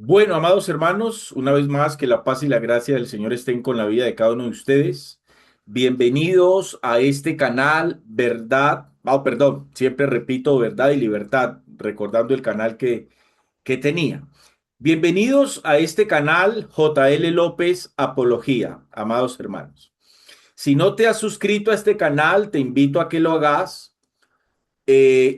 Bueno, amados hermanos, una vez más que la paz y la gracia del Señor estén con la vida de cada uno de ustedes. Bienvenidos a este canal Verdad, perdón, siempre repito Verdad y Libertad, recordando el canal que tenía. Bienvenidos a este canal JL López Apología, amados hermanos. Si no te has suscrito a este canal, te invito a que lo hagas.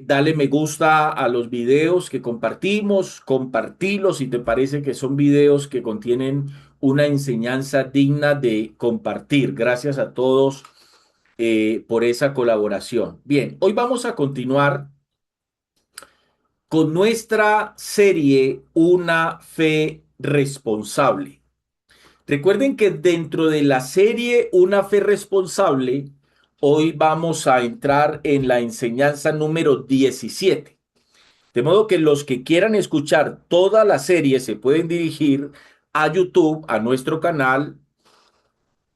Dale me gusta a los videos que compartimos, compartilos si te parece que son videos que contienen una enseñanza digna de compartir. Gracias a todos por esa colaboración. Bien, hoy vamos a continuar con nuestra serie Una fe responsable. Recuerden que dentro de la serie Una fe responsable, hoy vamos a entrar en la enseñanza número 17. De modo que los que quieran escuchar toda la serie se pueden dirigir a YouTube, a nuestro canal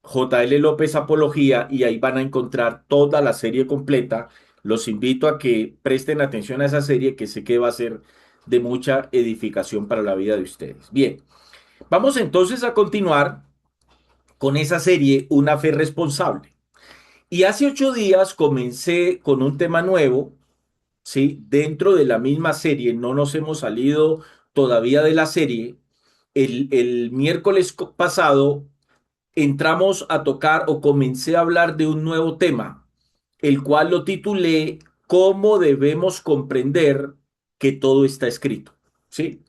JL López Apología, y ahí van a encontrar toda la serie completa. Los invito a que presten atención a esa serie que sé que va a ser de mucha edificación para la vida de ustedes. Bien, vamos entonces a continuar con esa serie Una fe responsable. Y hace 8 días comencé con un tema nuevo. ¿Sí? Dentro de la misma serie, no nos hemos salido todavía de la serie. El miércoles pasado entramos a tocar o comencé a hablar de un nuevo tema, el cual lo titulé ¿Cómo debemos comprender que todo está escrito? ¿Sí?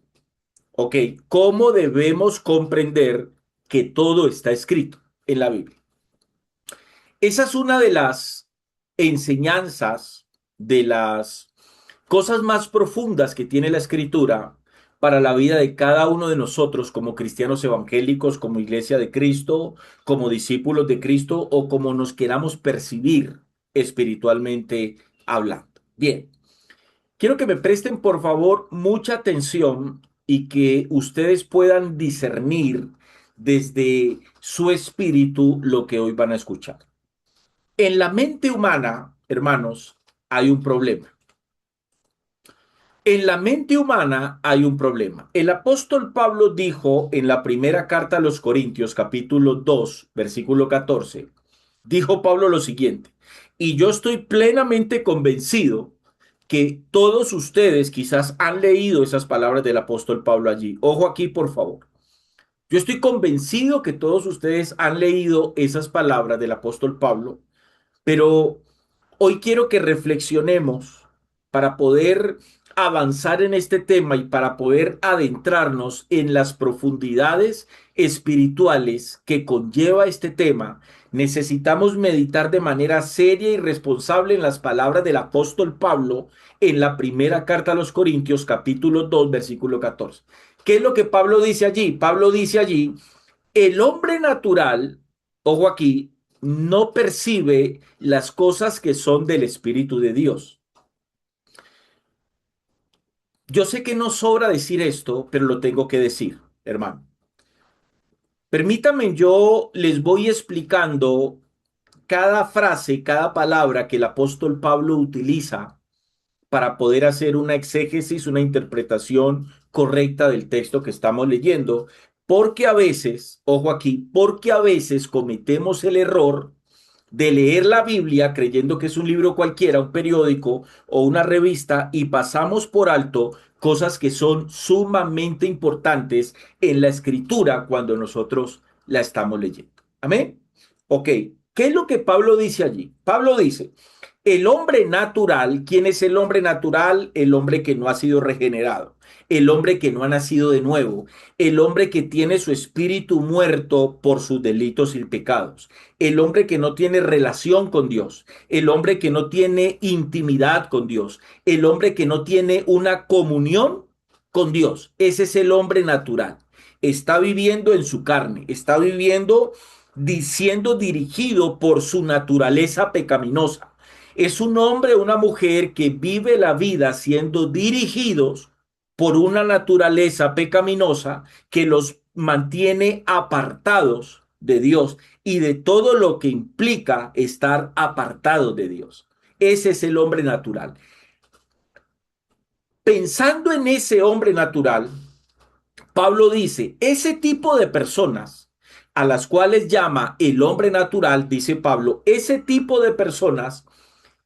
Ok, ¿cómo debemos comprender que todo está escrito en la Biblia? Esa es una de las enseñanzas, de las cosas más profundas que tiene la escritura para la vida de cada uno de nosotros como cristianos evangélicos, como iglesia de Cristo, como discípulos de Cristo o como nos queramos percibir espiritualmente hablando. Bien, quiero que me presten por favor mucha atención y que ustedes puedan discernir desde su espíritu lo que hoy van a escuchar. En la mente humana, hermanos, hay un problema. En la mente humana hay un problema. El apóstol Pablo dijo en la primera carta a los Corintios, capítulo 2, versículo 14, dijo Pablo lo siguiente: y yo estoy plenamente convencido que todos ustedes quizás han leído esas palabras del apóstol Pablo allí. Ojo aquí, por favor. Yo estoy convencido que todos ustedes han leído esas palabras del apóstol Pablo, pero hoy quiero que reflexionemos para poder avanzar en este tema y para poder adentrarnos en las profundidades espirituales que conlleva este tema. Necesitamos meditar de manera seria y responsable en las palabras del apóstol Pablo en la primera carta a los Corintios, capítulo 2, versículo 14. ¿Qué es lo que Pablo dice allí? Pablo dice allí: el hombre natural, ojo aquí, no percibe las cosas que son del Espíritu de Dios. Yo sé que no sobra decir esto, pero lo tengo que decir, hermano. Permítanme, yo les voy explicando cada frase, cada palabra que el apóstol Pablo utiliza para poder hacer una exégesis, una interpretación correcta del texto que estamos leyendo, porque a veces, ojo aquí, porque a veces cometemos el error de leer la Biblia creyendo que es un libro cualquiera, un periódico o una revista, y pasamos por alto cosas que son sumamente importantes en la escritura cuando nosotros la estamos leyendo. Amén. Ok, ¿qué es lo que Pablo dice allí? Pablo dice: el hombre natural. ¿Quién es el hombre natural? El hombre que no ha sido regenerado, el hombre que no ha nacido de nuevo, el hombre que tiene su espíritu muerto por sus delitos y pecados, el hombre que no tiene relación con Dios, el hombre que no tiene intimidad con Dios, el hombre que no tiene una comunión con Dios. Ese es el hombre natural. Está viviendo en su carne, está viviendo siendo dirigido por su naturaleza pecaminosa. Es un hombre o una mujer que vive la vida siendo dirigidos por una naturaleza pecaminosa que los mantiene apartados de Dios y de todo lo que implica estar apartado de Dios. Ese es el hombre natural. Pensando en ese hombre natural, Pablo dice, ese tipo de personas a las cuales llama el hombre natural, dice Pablo, ese tipo de personas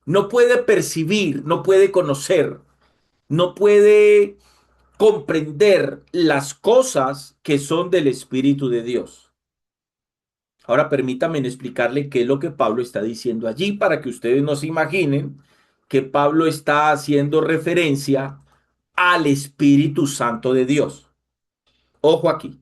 no puede percibir, no puede conocer, no puede comprender las cosas que son del Espíritu de Dios. Ahora permítame explicarle qué es lo que Pablo está diciendo allí para que ustedes no se imaginen que Pablo está haciendo referencia al Espíritu Santo de Dios. Ojo aquí.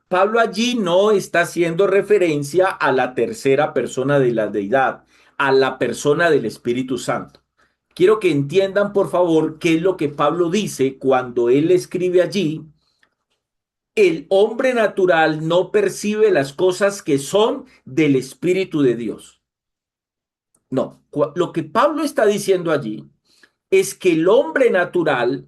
Pablo allí no está haciendo referencia a la tercera persona de la deidad, a la persona del Espíritu Santo. Quiero que entiendan, por favor, qué es lo que Pablo dice cuando él escribe allí. El hombre natural no percibe las cosas que son del Espíritu de Dios. No, lo que Pablo está diciendo allí es que el hombre natural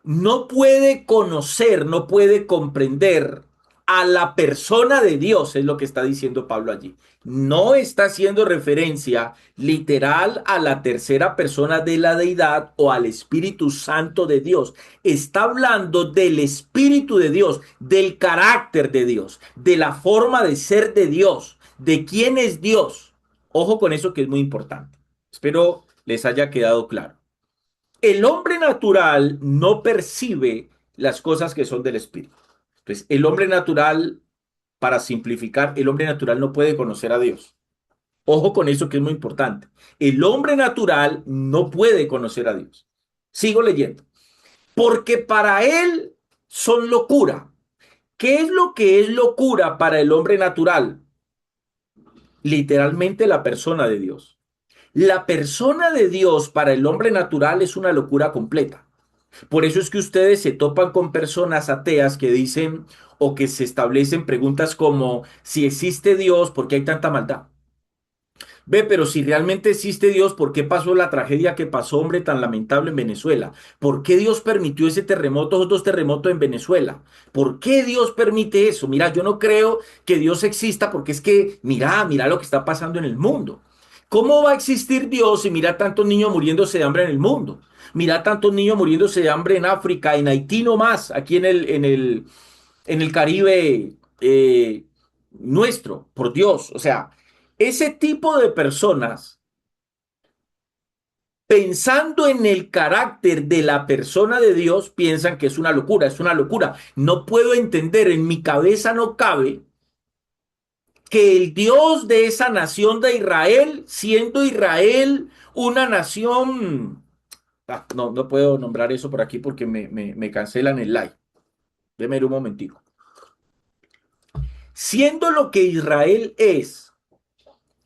no puede conocer, no puede comprender a la persona de Dios, es lo que está diciendo Pablo allí. No está haciendo referencia literal a la tercera persona de la deidad o al Espíritu Santo de Dios. Está hablando del Espíritu de Dios, del carácter de Dios, de la forma de ser de Dios, de quién es Dios. Ojo con eso que es muy importante. Espero les haya quedado claro. El hombre natural no percibe las cosas que son del espíritu. Entonces, el hombre natural, para simplificar, el hombre natural no puede conocer a Dios. Ojo con eso que es muy importante. El hombre natural no puede conocer a Dios. Sigo leyendo. Porque para él son locura. ¿Qué es lo que es locura para el hombre natural? Literalmente la persona de Dios. La persona de Dios para el hombre natural es una locura completa. Por eso es que ustedes se topan con personas ateas que dicen o que se establecen preguntas como si existe Dios, ¿por qué hay tanta maldad? Ve, pero si realmente existe Dios, ¿por qué pasó la tragedia que pasó, hombre, tan lamentable en Venezuela? ¿Por qué Dios permitió ese terremoto, esos dos terremotos en Venezuela? ¿Por qué Dios permite eso? Mira, yo no creo que Dios exista porque es que, mira lo que está pasando en el mundo. ¿Cómo va a existir Dios si mira tantos niños muriéndose de hambre en el mundo? Mira tantos niños muriéndose de hambre en África, en Haití no más, aquí en el Caribe nuestro, por Dios. O sea, ese tipo de personas, pensando en el carácter de la persona de Dios, piensan que es una locura, es una locura. No puedo entender, en mi cabeza no cabe que el Dios de esa nación de Israel, siendo Israel una nación, no puedo nombrar eso por aquí porque me cancelan el like. Déme un momentico. Siendo lo que Israel es,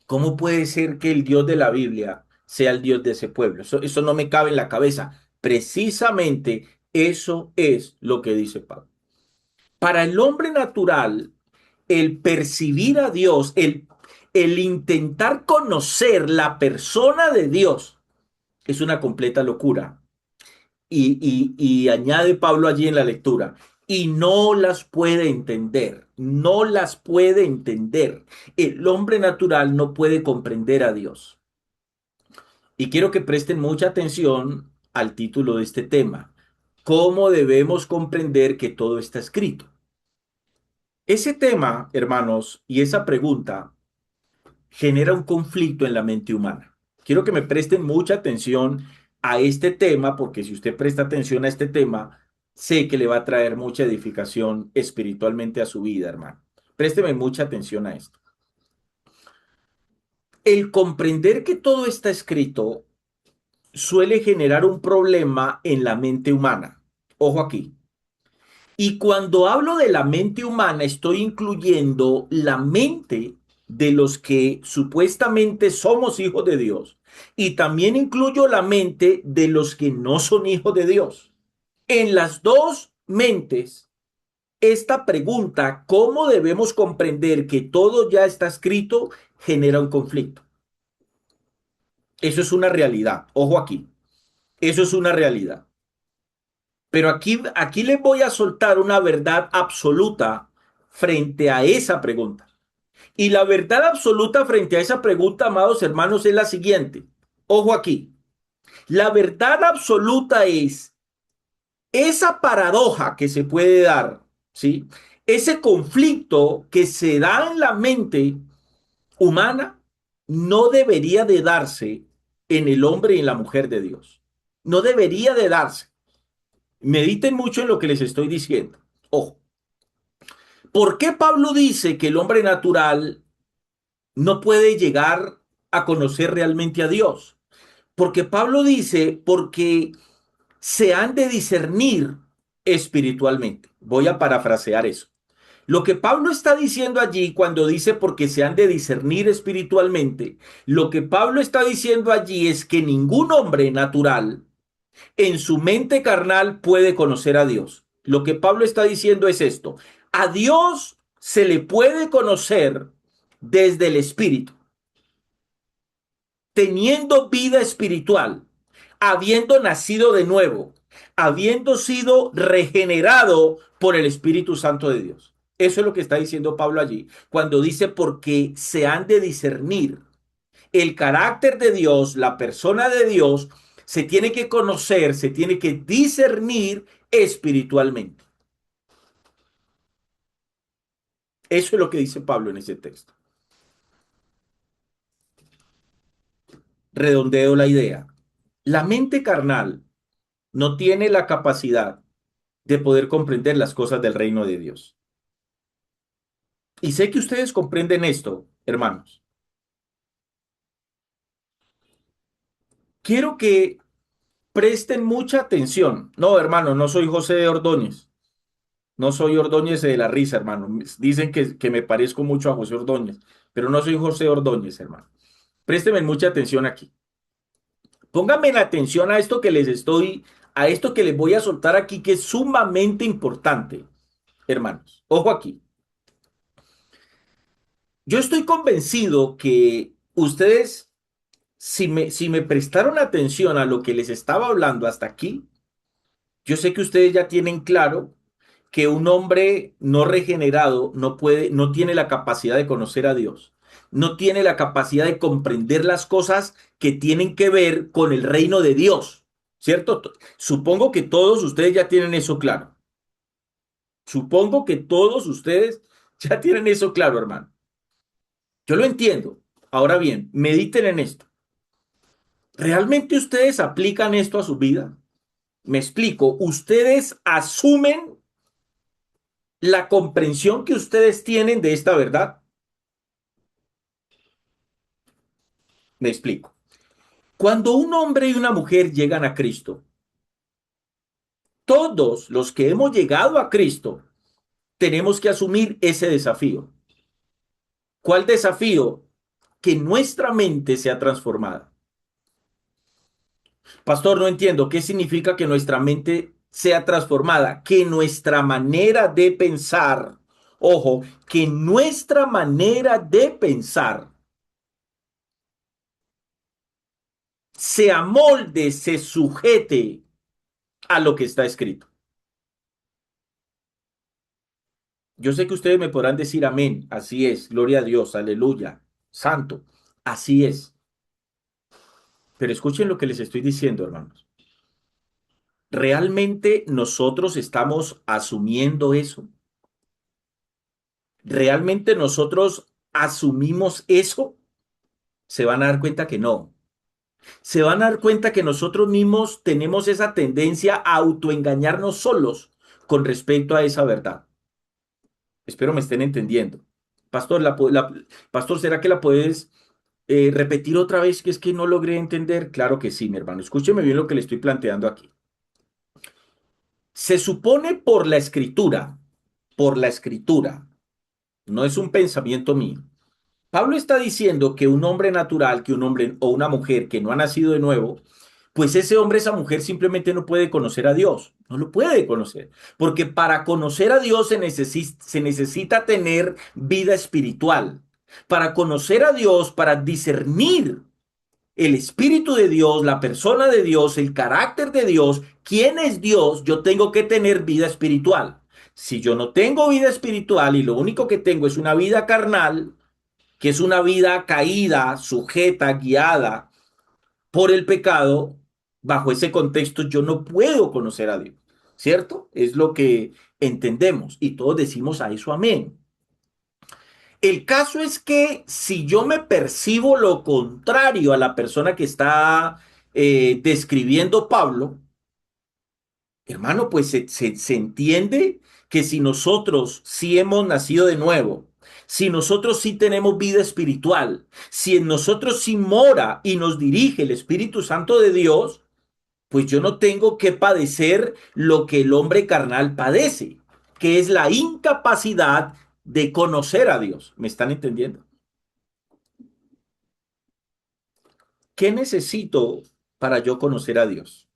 ¿cómo puede ser que el Dios de la Biblia sea el Dios de ese pueblo? Eso no me cabe en la cabeza. Precisamente eso es lo que dice Pablo. Para el hombre natural, el percibir a Dios, el intentar conocer la persona de Dios, es una completa locura. Y añade Pablo allí en la lectura, y no las puede entender, no las puede entender. El hombre natural no puede comprender a Dios. Y quiero que presten mucha atención al título de este tema. ¿Cómo debemos comprender que todo está escrito? Ese tema, hermanos, y esa pregunta genera un conflicto en la mente humana. Quiero que me presten mucha atención a este tema, porque si usted presta atención a este tema, sé que le va a traer mucha edificación espiritualmente a su vida, hermano. Présteme mucha atención a esto. El comprender que todo está escrito suele generar un problema en la mente humana. Ojo aquí. Y cuando hablo de la mente humana, estoy incluyendo la mente de los que supuestamente somos hijos de Dios. Y también incluyo la mente de los que no son hijos de Dios. En las dos mentes, esta pregunta, ¿cómo debemos comprender que todo ya está escrito?, genera un conflicto. Eso es una realidad. Ojo aquí. Eso es una realidad. Pero aquí les voy a soltar una verdad absoluta frente a esa pregunta. Y la verdad absoluta frente a esa pregunta, amados hermanos, es la siguiente. Ojo aquí. La verdad absoluta es, esa paradoja que se puede dar, ¿sí? Ese conflicto que se da en la mente humana no debería de darse en el hombre y en la mujer de Dios. No debería de darse. Mediten mucho en lo que les estoy diciendo. Ojo, ¿por qué Pablo dice que el hombre natural no puede llegar a conocer realmente a Dios? Porque Pablo dice, porque se han de discernir espiritualmente. Voy a parafrasear eso. Lo que Pablo está diciendo allí cuando dice porque se han de discernir espiritualmente, lo que Pablo está diciendo allí es que ningún hombre natural en su mente carnal puede conocer a Dios. Lo que Pablo está diciendo es esto. A Dios se le puede conocer desde el espíritu, teniendo vida espiritual, habiendo nacido de nuevo, habiendo sido regenerado por el Espíritu Santo de Dios. Eso es lo que está diciendo Pablo allí, cuando dice porque se han de discernir el carácter de Dios, la persona de Dios, se tiene que conocer, se tiene que discernir espiritualmente. Eso es lo que dice Pablo en ese texto. Redondeo la idea. La mente carnal no tiene la capacidad de poder comprender las cosas del reino de Dios. Y sé que ustedes comprenden esto, hermanos. Quiero que presten mucha atención. No, hermano, no soy José Ordóñez. No soy Ordóñez de la risa, hermano. Dicen que me parezco mucho a José Ordóñez, pero no soy José Ordóñez, hermano. Présteme mucha atención aquí. Pónganme la atención a esto que les voy a soltar aquí, que es sumamente importante, hermanos. Ojo aquí. Yo estoy convencido que ustedes, si me prestaron atención a lo que les estaba hablando hasta aquí, yo sé que ustedes ya tienen claro que un hombre no regenerado no puede, no tiene la capacidad de conocer a Dios, no tiene la capacidad de comprender las cosas que tienen que ver con el reino de Dios, ¿cierto? Supongo que todos ustedes ya tienen eso claro. Supongo que todos ustedes ya tienen eso claro, hermano. Yo lo entiendo. Ahora bien, mediten en esto. ¿Realmente ustedes aplican esto a su vida? Me explico. Ustedes asumen la comprensión que ustedes tienen de esta verdad. Me explico. Cuando un hombre y una mujer llegan a Cristo, todos los que hemos llegado a Cristo tenemos que asumir ese desafío. ¿Cuál desafío? Que nuestra mente sea transformada. Pastor, no entiendo qué significa que nuestra mente sea transformada, que nuestra manera de pensar, ojo, que nuestra manera de pensar se amolde, se sujete a lo que está escrito. Yo sé que ustedes me podrán decir amén, así es, gloria a Dios, aleluya, santo, así es. Pero escuchen lo que les estoy diciendo, hermanos. ¿Realmente nosotros estamos asumiendo eso? ¿Realmente nosotros asumimos eso? Se van a dar cuenta que no. Se van a dar cuenta que nosotros mismos tenemos esa tendencia a autoengañarnos solos con respecto a esa verdad. Espero me estén entendiendo. Pastor, Pastor, ¿será que la puedes repetir otra vez? Que es que no logré entender. Claro que sí, mi hermano. Escúcheme bien lo que le estoy planteando aquí. Se supone por la escritura, no es un pensamiento mío. Pablo está diciendo que un hombre natural, que un hombre o una mujer que no ha nacido de nuevo, pues ese hombre, esa mujer simplemente no puede conocer a Dios, no lo puede conocer, porque para conocer a Dios se necesita tener vida espiritual. Para conocer a Dios, para discernir el Espíritu de Dios, la persona de Dios, el carácter de Dios, quién es Dios, yo tengo que tener vida espiritual. Si yo no tengo vida espiritual y lo único que tengo es una vida carnal, que es una vida caída, sujeta, guiada por el pecado, bajo ese contexto yo no puedo conocer a Dios. ¿cierto? Es lo que entendemos y todos decimos a eso amén. El caso es que si yo me percibo lo contrario a la persona que está describiendo Pablo, hermano, pues se entiende que si nosotros sí hemos nacido de nuevo, si nosotros sí tenemos vida espiritual, si en nosotros sí mora y nos dirige el Espíritu Santo de Dios, pues yo no tengo que padecer lo que el hombre carnal padece, que es la incapacidad de conocer a Dios. ¿Me están entendiendo? ¿Qué necesito para yo conocer a Dios?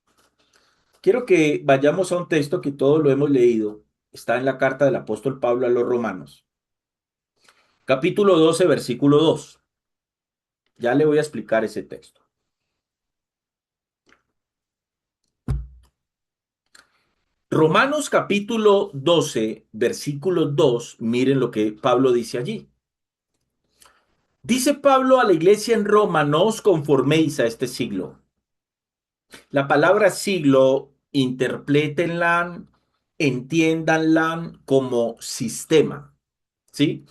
Quiero que vayamos a un texto que todos lo hemos leído. Está en la carta del apóstol Pablo a los Romanos, capítulo 12, versículo 2. Ya le voy a explicar ese texto. Romanos capítulo 12, versículo 2. Miren lo que Pablo dice allí. Dice Pablo a la iglesia en Roma, no os conforméis a este siglo. La palabra siglo, interprétenla, entiéndanla como sistema, ¿sí?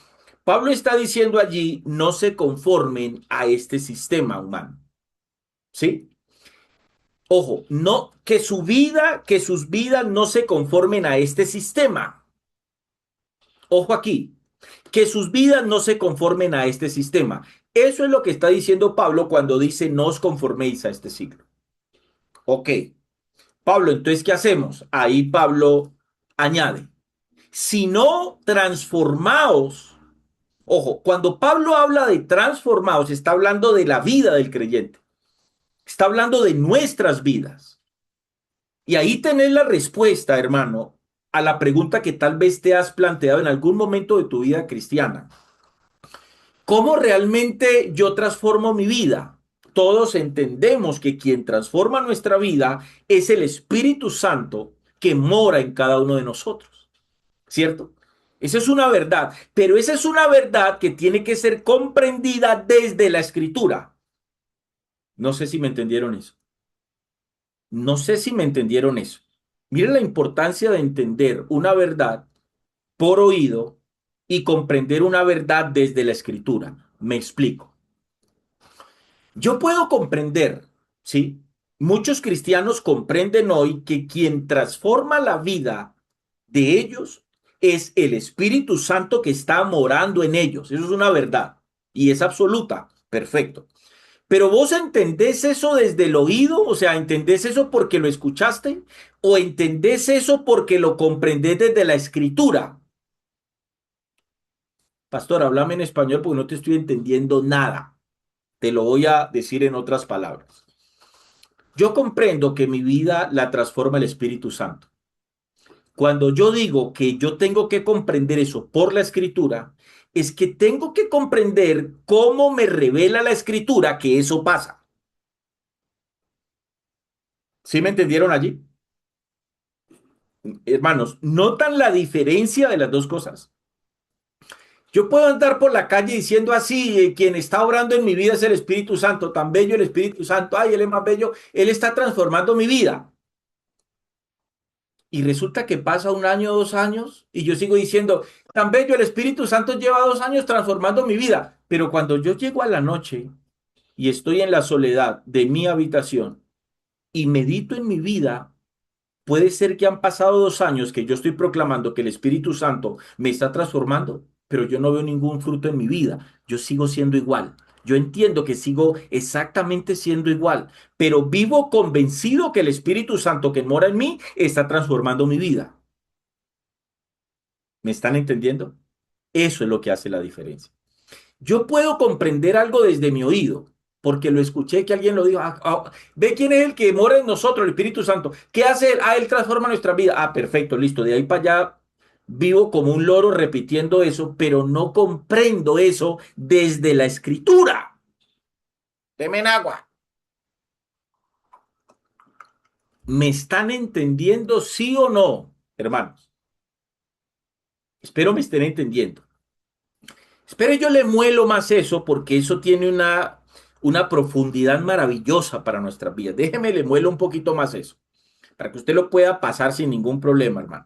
Pablo está diciendo allí, no se conformen a este sistema humano, ¿sí? Ojo, no, que su vida, que sus vidas no se conformen a este sistema. Ojo aquí, que sus vidas no se conformen a este sistema. Eso es lo que está diciendo Pablo cuando dice, no os conforméis a este siglo. Ok, Pablo, entonces, ¿qué hacemos? Ahí Pablo añade, si no transformaos, ojo, cuando Pablo habla de transformaos, está hablando de la vida del creyente, está hablando de nuestras vidas. Y ahí tenés la respuesta, hermano, a la pregunta que tal vez te has planteado en algún momento de tu vida cristiana. ¿Cómo realmente yo transformo mi vida? Todos entendemos que quien transforma nuestra vida es el Espíritu Santo que mora en cada uno de nosotros, ¿cierto? Esa es una verdad, pero esa es una verdad que tiene que ser comprendida desde la Escritura. No sé si me entendieron eso. No sé si me entendieron eso. Miren la importancia de entender una verdad por oído y comprender una verdad desde la Escritura. Me explico. Yo puedo comprender, ¿sí? Muchos cristianos comprenden hoy que quien transforma la vida de ellos es el Espíritu Santo que está morando en ellos. Eso es una verdad y es absoluta. Perfecto. Pero vos entendés eso desde el oído, o sea, ¿entendés eso porque lo escuchaste? ¿O entendés eso porque lo comprendés desde la escritura? Pastor, háblame en español porque no te estoy entendiendo nada. Te lo voy a decir en otras palabras. Yo comprendo que mi vida la transforma el Espíritu Santo. Cuando yo digo que yo tengo que comprender eso por la escritura, es que tengo que comprender cómo me revela la escritura que eso pasa. ¿Sí me entendieron allí? Hermanos, ¿notan la diferencia de las dos cosas? Yo puedo andar por la calle diciendo así, quien está obrando en mi vida es el Espíritu Santo, tan bello el Espíritu Santo, ay, él es más bello, él está transformando mi vida. Y resulta que pasa un año, 2 años, y yo sigo diciendo, tan bello el Espíritu Santo lleva 2 años transformando mi vida. Pero cuando yo llego a la noche y estoy en la soledad de mi habitación y medito en mi vida, puede ser que han pasado 2 años que yo estoy proclamando que el Espíritu Santo me está transformando, pero yo no veo ningún fruto en mi vida. Yo sigo siendo igual. Yo entiendo que sigo exactamente siendo igual, pero vivo convencido que el Espíritu Santo que mora en mí está transformando mi vida. ¿Me están entendiendo? Eso es lo que hace la diferencia. Yo puedo comprender algo desde mi oído, porque lo escuché que alguien lo dijo. Ve quién es el que mora en nosotros, el Espíritu Santo. ¿Qué hace él? Ah, él transforma nuestra vida. Ah, perfecto, listo. De ahí para allá vivo como un loro repitiendo eso, pero no comprendo eso desde la escritura. Deme agua. ¿Me están entendiendo sí o no, hermanos? Espero me estén entendiendo. Espero yo le muelo más eso porque eso tiene una profundidad maravillosa para nuestras vidas. Déjeme le muelo un poquito más eso. para que usted lo pueda pasar sin ningún problema, hermano.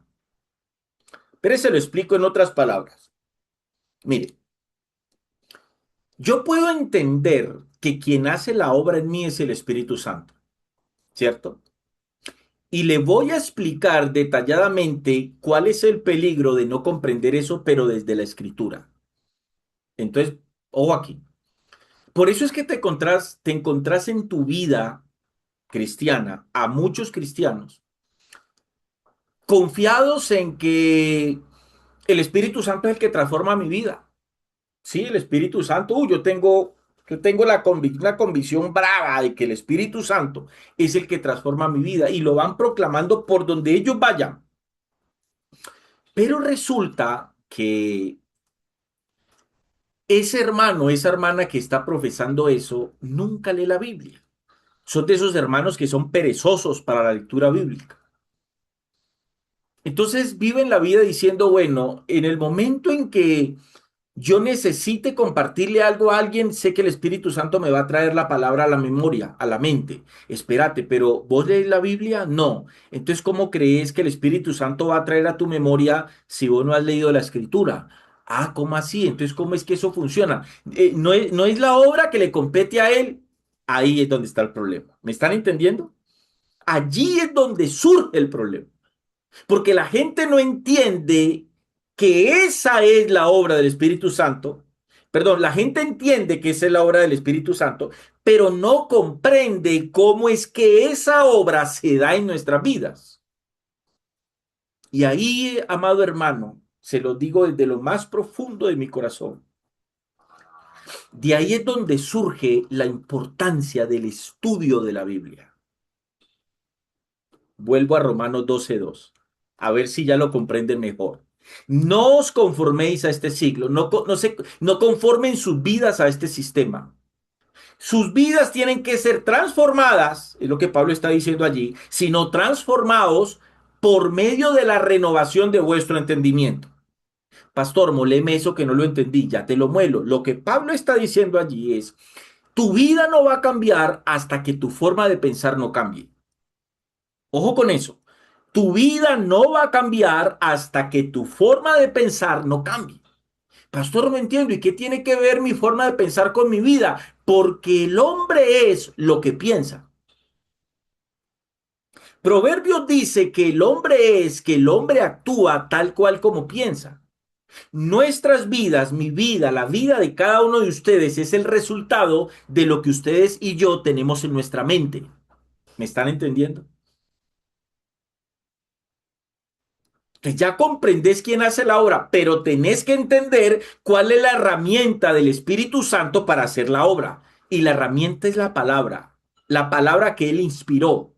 Pero se lo explico en otras palabras. Mire, yo puedo entender que quien hace la obra en mí es el Espíritu Santo, ¿cierto? Y le voy a explicar detalladamente cuál es el peligro de no comprender eso, pero desde la escritura. Entonces, ojo aquí. Por eso es que te encontrás en tu vida cristiana a muchos cristianos confiados en que el Espíritu Santo es el que transforma mi vida. Sí, el Espíritu Santo, yo tengo una convicción brava de que el Espíritu Santo es el que transforma mi vida y lo van proclamando por donde ellos vayan. Pero resulta que ese hermano, esa hermana que está profesando eso, nunca lee la Biblia. Son de esos hermanos que son perezosos para la lectura bíblica. Entonces viven la vida diciendo, bueno, en el momento en que yo necesite compartirle algo a alguien, sé que el Espíritu Santo me va a traer la palabra a la memoria, a la mente. Espérate, pero ¿vos lees la Biblia? No. Entonces, ¿cómo crees que el Espíritu Santo va a traer a tu memoria si vos no has leído la Escritura? Ah, ¿cómo así? Entonces, ¿cómo es que eso funciona? ¿No es la obra que le compete a él? Ahí es donde está el problema. ¿Me están entendiendo? Allí es donde surge el problema. Porque la gente no entiende que esa es la obra del Espíritu Santo. Perdón, la gente entiende que esa es la obra del Espíritu Santo, pero no comprende cómo es que esa obra se da en nuestras vidas. Y ahí, amado hermano, se lo digo desde lo más profundo de mi corazón. De ahí es donde surge la importancia del estudio de la Biblia. Vuelvo a Romanos 12:2. A ver si ya lo comprenden mejor. No os conforméis a este siglo, no conformen sus vidas a este sistema. Sus vidas tienen que ser transformadas, es lo que Pablo está diciendo allí, sino transformados por medio de la renovación de vuestro entendimiento. Pastor, moleme eso que no lo entendí, ya te lo muelo. Lo que Pablo está diciendo allí es, tu vida no va a cambiar hasta que tu forma de pensar no cambie. Ojo con eso. Tu vida no va a cambiar hasta que tu forma de pensar no cambie. Pastor, no entiendo. ¿Y qué tiene que ver mi forma de pensar con mi vida? Porque el hombre es lo que piensa. Proverbios dice que el hombre actúa tal cual como piensa. Nuestras vidas, mi vida, la vida de cada uno de ustedes es el resultado de lo que ustedes y yo tenemos en nuestra mente. ¿Me están entendiendo? Que ya comprendés quién hace la obra, pero tenés que entender cuál es la herramienta del Espíritu Santo para hacer la obra. Y la herramienta es la palabra que él inspiró.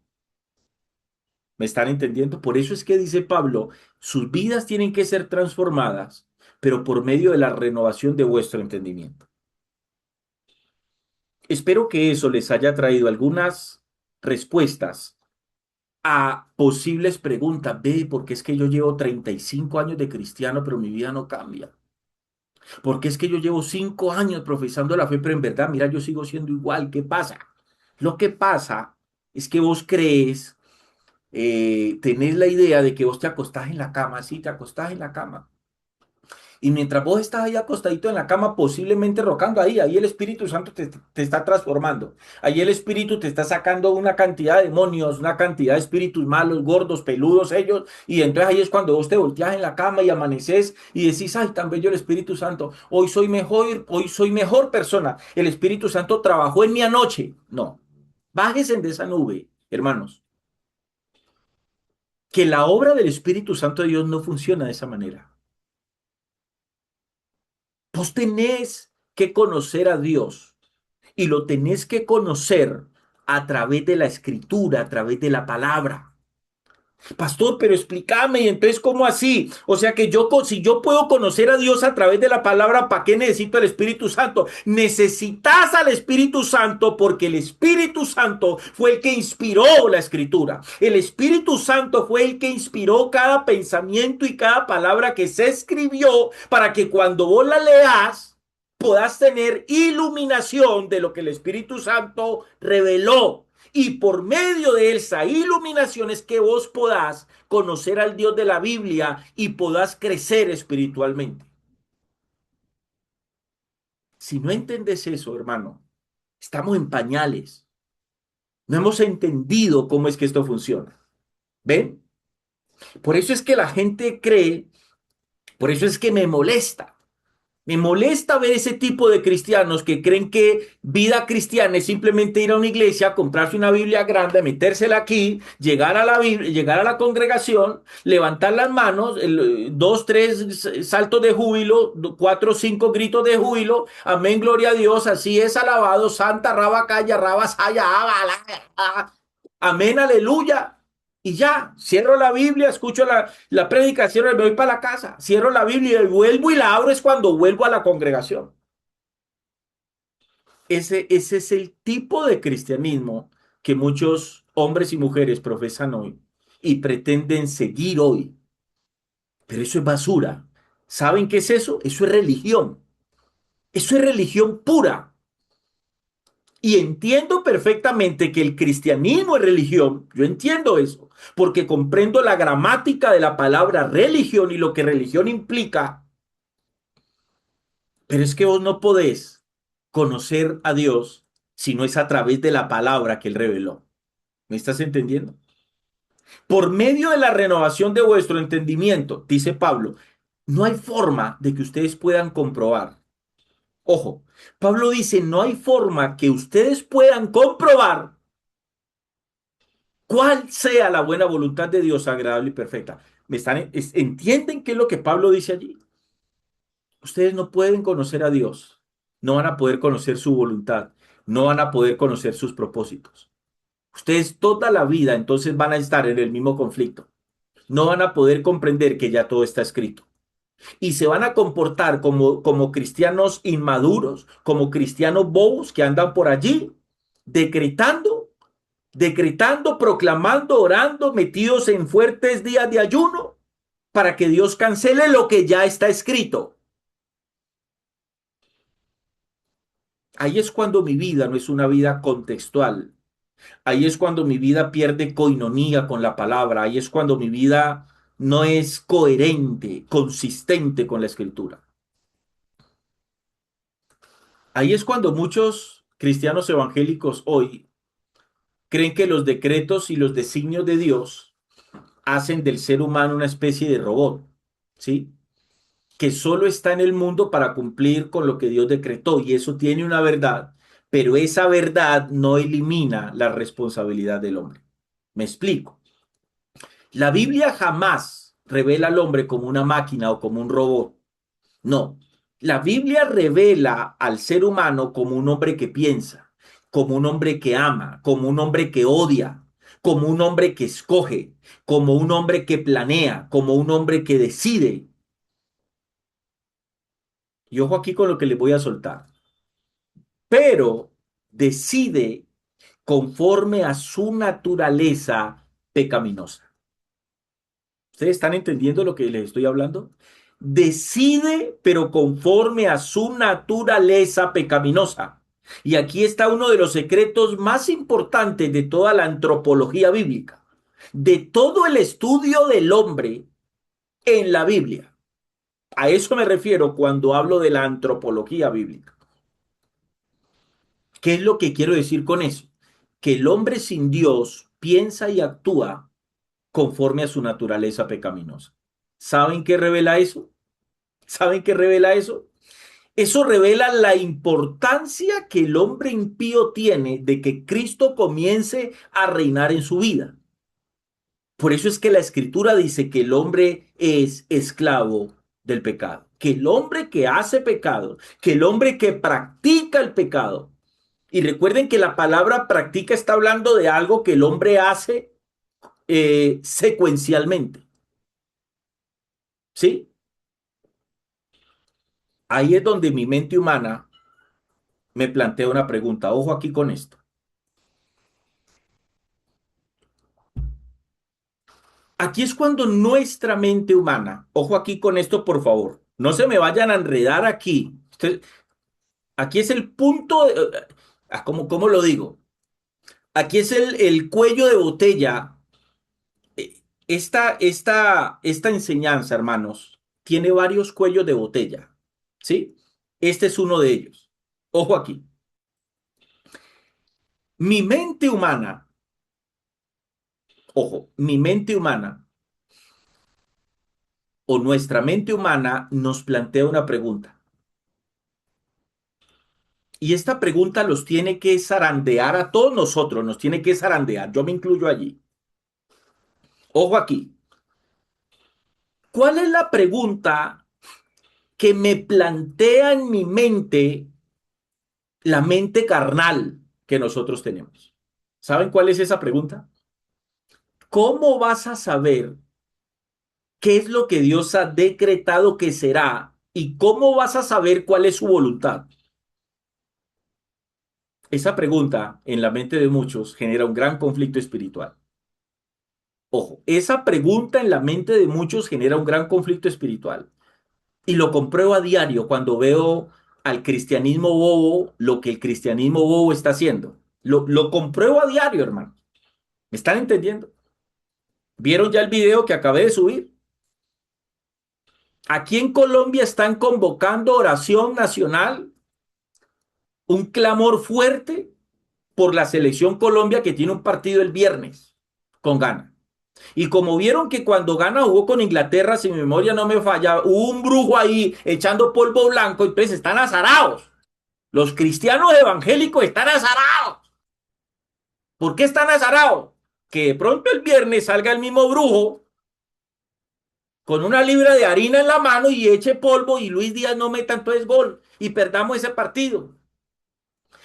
¿Me están entendiendo? Por eso es que dice Pablo, sus vidas tienen que ser transformadas, pero por medio de la renovación de vuestro entendimiento. Espero que eso les haya traído algunas respuestas a posibles preguntas. Ve, porque es que yo llevo 35 años de cristiano, pero mi vida no cambia. Porque es que yo llevo 5 años profesando la fe, pero en verdad, mira, yo sigo siendo igual. ¿Qué pasa? Lo que pasa es que vos crees, tenés la idea de que vos te acostás en la cama, sí, te acostás en la cama. Y mientras vos estás ahí acostadito en la cama, posiblemente rocando ahí el Espíritu Santo te está transformando. Ahí el Espíritu te está sacando una cantidad de demonios, una cantidad de espíritus malos, gordos, peludos ellos. Y entonces ahí es cuando vos te volteás en la cama y amaneces y decís, ay, tan bello el Espíritu Santo. Hoy soy mejor persona. El Espíritu Santo trabajó en mi anoche. No, bájese de esa nube, hermanos. Que la obra del Espíritu Santo de Dios no funciona de esa manera. Vos tenés que conocer a Dios y lo tenés que conocer a través de la escritura, a través de la palabra. Pastor, pero explícame, y entonces, ¿cómo así? O sea que si yo puedo conocer a Dios a través de la palabra, ¿para qué necesito el Espíritu Santo? Necesitas al Espíritu Santo porque el Espíritu Santo fue el que inspiró la escritura. El Espíritu Santo fue el que inspiró cada pensamiento y cada palabra que se escribió para que cuando vos la leas, puedas tener iluminación de lo que el Espíritu Santo reveló. Y por medio de esa iluminación es que vos podás conocer al Dios de la Biblia y podás crecer espiritualmente. Si no entendés eso, hermano, estamos en pañales. No hemos entendido cómo es que esto funciona. ¿Ven? Por eso es que la gente cree, por eso es que me molesta. Me molesta ver ese tipo de cristianos que creen que vida cristiana es simplemente ir a una iglesia, comprarse una Biblia grande, metérsela aquí, llegar a la Biblia, llegar a la congregación, levantar las manos, dos, tres saltos de júbilo, cuatro, cinco gritos de júbilo, amén, gloria a Dios, así es alabado, santa, raba, calla, raba, saya, amén, aleluya. Y ya, cierro la Biblia, escucho la predicación y me voy para la casa. Cierro la Biblia y vuelvo y la abro es cuando vuelvo a la congregación. Ese es el tipo de cristianismo que muchos hombres y mujeres profesan hoy y pretenden seguir hoy. Pero eso es basura. ¿Saben qué es eso? Eso es religión. Eso es religión pura. Y entiendo perfectamente que el cristianismo es religión. Yo entiendo eso, porque comprendo la gramática de la palabra religión y lo que religión implica. Pero es que vos no podés conocer a Dios si no es a través de la palabra que Él reveló. ¿Me estás entendiendo? Por medio de la renovación de vuestro entendimiento, dice Pablo, no hay forma de que ustedes puedan comprobar. Ojo, Pablo dice, no hay forma que ustedes puedan comprobar cuál sea la buena voluntad de Dios agradable y perfecta. ¿Entienden qué es lo que Pablo dice allí? Ustedes no pueden conocer a Dios, no van a poder conocer su voluntad, no van a poder conocer sus propósitos. Ustedes toda la vida entonces van a estar en el mismo conflicto. No van a poder comprender que ya todo está escrito. Y se van a comportar como cristianos inmaduros, como cristianos bobos que andan por allí decretando, decretando, proclamando, orando, metidos en fuertes días de ayuno para que Dios cancele lo que ya está escrito. Ahí es cuando mi vida no es una vida contextual. Ahí es cuando mi vida pierde coinonía con la palabra. Ahí es cuando mi vida no es coherente, consistente con la escritura. Ahí es cuando muchos cristianos evangélicos hoy creen que los decretos y los designios de Dios hacen del ser humano una especie de robot, ¿sí? Que solo está en el mundo para cumplir con lo que Dios decretó y eso tiene una verdad, pero esa verdad no elimina la responsabilidad del hombre. Me explico. La Biblia jamás revela al hombre como una máquina o como un robot. No. La Biblia revela al ser humano como un hombre que piensa, como un hombre que ama, como un hombre que odia, como un hombre que escoge, como un hombre que planea, como un hombre que decide. Y ojo aquí con lo que les voy a soltar. Pero decide conforme a su naturaleza pecaminosa. ¿Ustedes están entendiendo lo que les estoy hablando? Decide, pero conforme a su naturaleza pecaminosa. Y aquí está uno de los secretos más importantes de toda la antropología bíblica, de todo el estudio del hombre en la Biblia. A eso me refiero cuando hablo de la antropología bíblica. ¿Qué es lo que quiero decir con eso? Que el hombre sin Dios piensa y actúa conforme a su naturaleza pecaminosa. ¿Saben qué revela eso? ¿Saben qué revela eso? Eso revela la importancia que el hombre impío tiene de que Cristo comience a reinar en su vida. Por eso es que la escritura dice que el hombre es esclavo del pecado, que el hombre que hace pecado, que el hombre que practica el pecado. Y recuerden que la palabra practica está hablando de algo que el hombre hace secuencialmente. ¿Sí? Ahí es donde mi mente humana me plantea una pregunta. Ojo aquí con esto. Aquí es cuando nuestra mente humana, ojo aquí con esto, por favor, no se me vayan a enredar aquí. Aquí es el punto, ¿cómo lo digo? Aquí es el cuello de botella. Esta enseñanza, hermanos, tiene varios cuellos de botella, ¿sí? Este es uno de ellos. Ojo aquí. Mi mente humana, ojo, mi mente humana o nuestra mente humana nos plantea una pregunta. Y esta pregunta los tiene que zarandear a todos nosotros, nos tiene que zarandear. Yo me incluyo allí. Ojo aquí. ¿Cuál es la pregunta que me plantea en mi mente la mente carnal que nosotros tenemos? ¿Saben cuál es esa pregunta? ¿Cómo vas a saber qué es lo que Dios ha decretado que será y cómo vas a saber cuál es su voluntad? Esa pregunta en la mente de muchos genera un gran conflicto espiritual. Ojo, esa pregunta en la mente de muchos genera un gran conflicto espiritual. Y lo compruebo a diario cuando veo al cristianismo bobo, lo que el cristianismo bobo está haciendo. Lo compruebo a diario, hermano. ¿Me están entendiendo? ¿Vieron ya el video que acabé de subir? Aquí en Colombia están convocando oración nacional, un clamor fuerte por la selección Colombia que tiene un partido el viernes con Ghana. Y como vieron que cuando Ghana jugó con Inglaterra, si mi memoria no me falla, hubo un brujo ahí echando polvo blanco, entonces están azarados. Los cristianos evangélicos están azarados. ¿Por qué están azarados? Que de pronto el viernes salga el mismo brujo con una libra de harina en la mano y eche polvo y Luis Díaz no meta entonces gol y perdamos ese partido.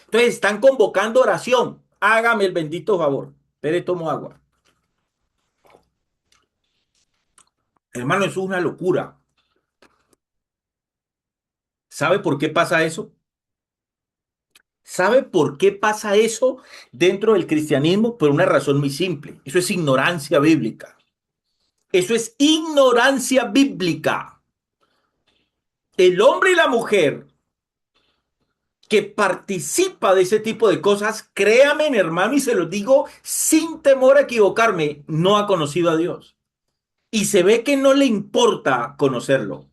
Entonces están convocando oración. Hágame el bendito favor. Espere, tomo agua. Hermano, eso es una locura. ¿Sabe por qué pasa eso? ¿Sabe por qué pasa eso dentro del cristianismo? Por una razón muy simple. Eso es ignorancia bíblica. Eso es ignorancia bíblica. El hombre y la mujer que participa de ese tipo de cosas, créame, hermano, y se lo digo sin temor a equivocarme, no ha conocido a Dios. Y se ve que no le importa conocerlo.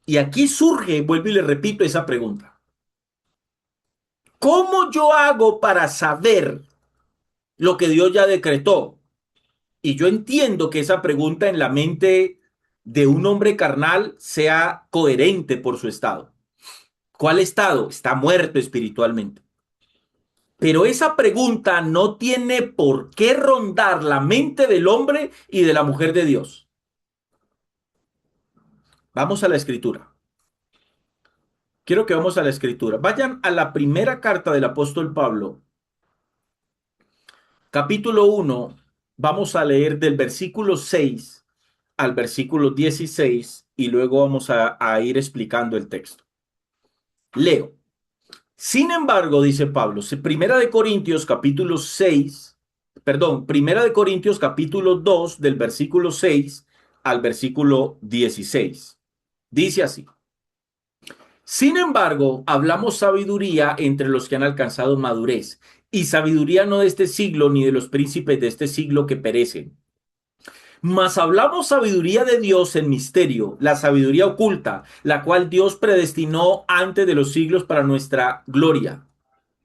Y aquí surge, vuelvo y le repito esa pregunta. ¿Cómo yo hago para saber lo que Dios ya decretó? Y yo entiendo que esa pregunta en la mente de un hombre carnal sea coherente por su estado. ¿Cuál estado? Está muerto espiritualmente. Pero esa pregunta no tiene por qué rondar la mente del hombre y de la mujer de Dios. Vamos a la escritura. Quiero que vamos a la escritura. Vayan a la primera carta del apóstol Pablo, capítulo 1. Vamos a leer del versículo 6 al versículo 16 y luego vamos a ir explicando el texto. Leo. Sin embargo, dice Pablo, Primera de Corintios capítulo 6, perdón, Primera de Corintios capítulo 2 del versículo 6 al versículo 16. Dice así. Sin embargo, hablamos sabiduría entre los que han alcanzado madurez, y sabiduría no de este siglo ni de los príncipes de este siglo que perecen. Mas hablamos sabiduría de Dios en misterio, la sabiduría oculta, la cual Dios predestinó antes de los siglos para nuestra gloria,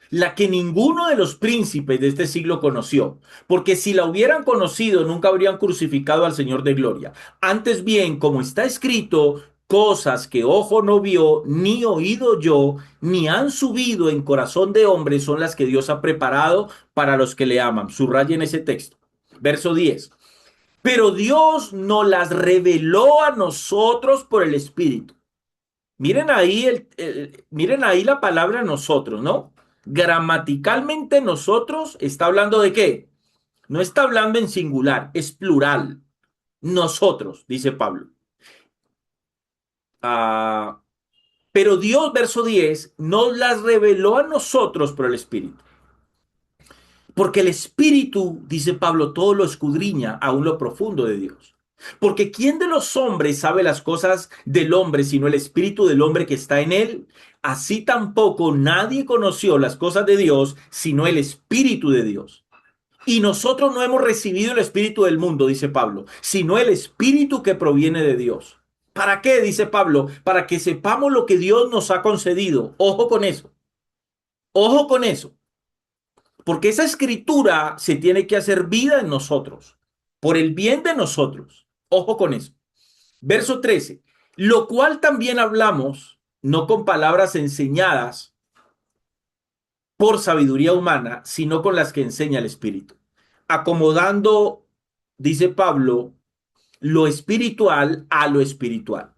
la que ninguno de los príncipes de este siglo conoció, porque si la hubieran conocido nunca habrían crucificado al Señor de gloria. Antes bien, como está escrito, cosas que ojo no vio, ni oído yo, ni han subido en corazón de hombre son las que Dios ha preparado para los que le aman. Subrayen ese texto. Verso 10. Pero Dios nos las reveló a nosotros por el Espíritu. Miren ahí, miren ahí la palabra nosotros, ¿no? Gramaticalmente nosotros está hablando de qué? No está hablando en singular, es plural. Nosotros, dice Pablo. Ah, pero Dios, verso 10, nos las reveló a nosotros por el Espíritu. Porque el Espíritu, dice Pablo, todo lo escudriña aún lo profundo de Dios. Porque ¿quién de los hombres sabe las cosas del hombre sino el espíritu del hombre que está en él? Así tampoco nadie conoció las cosas de Dios sino el espíritu de Dios. Y nosotros no hemos recibido el espíritu del mundo, dice Pablo, sino el espíritu que proviene de Dios. ¿Para qué? Dice Pablo, para que sepamos lo que Dios nos ha concedido. Ojo con eso, ojo con eso, porque esa escritura se tiene que hacer vida en nosotros, por el bien de nosotros. Ojo con eso. Verso 13, lo cual también hablamos, no con palabras enseñadas por sabiduría humana, sino con las que enseña el Espíritu, acomodando, dice Pablo, lo espiritual a lo espiritual.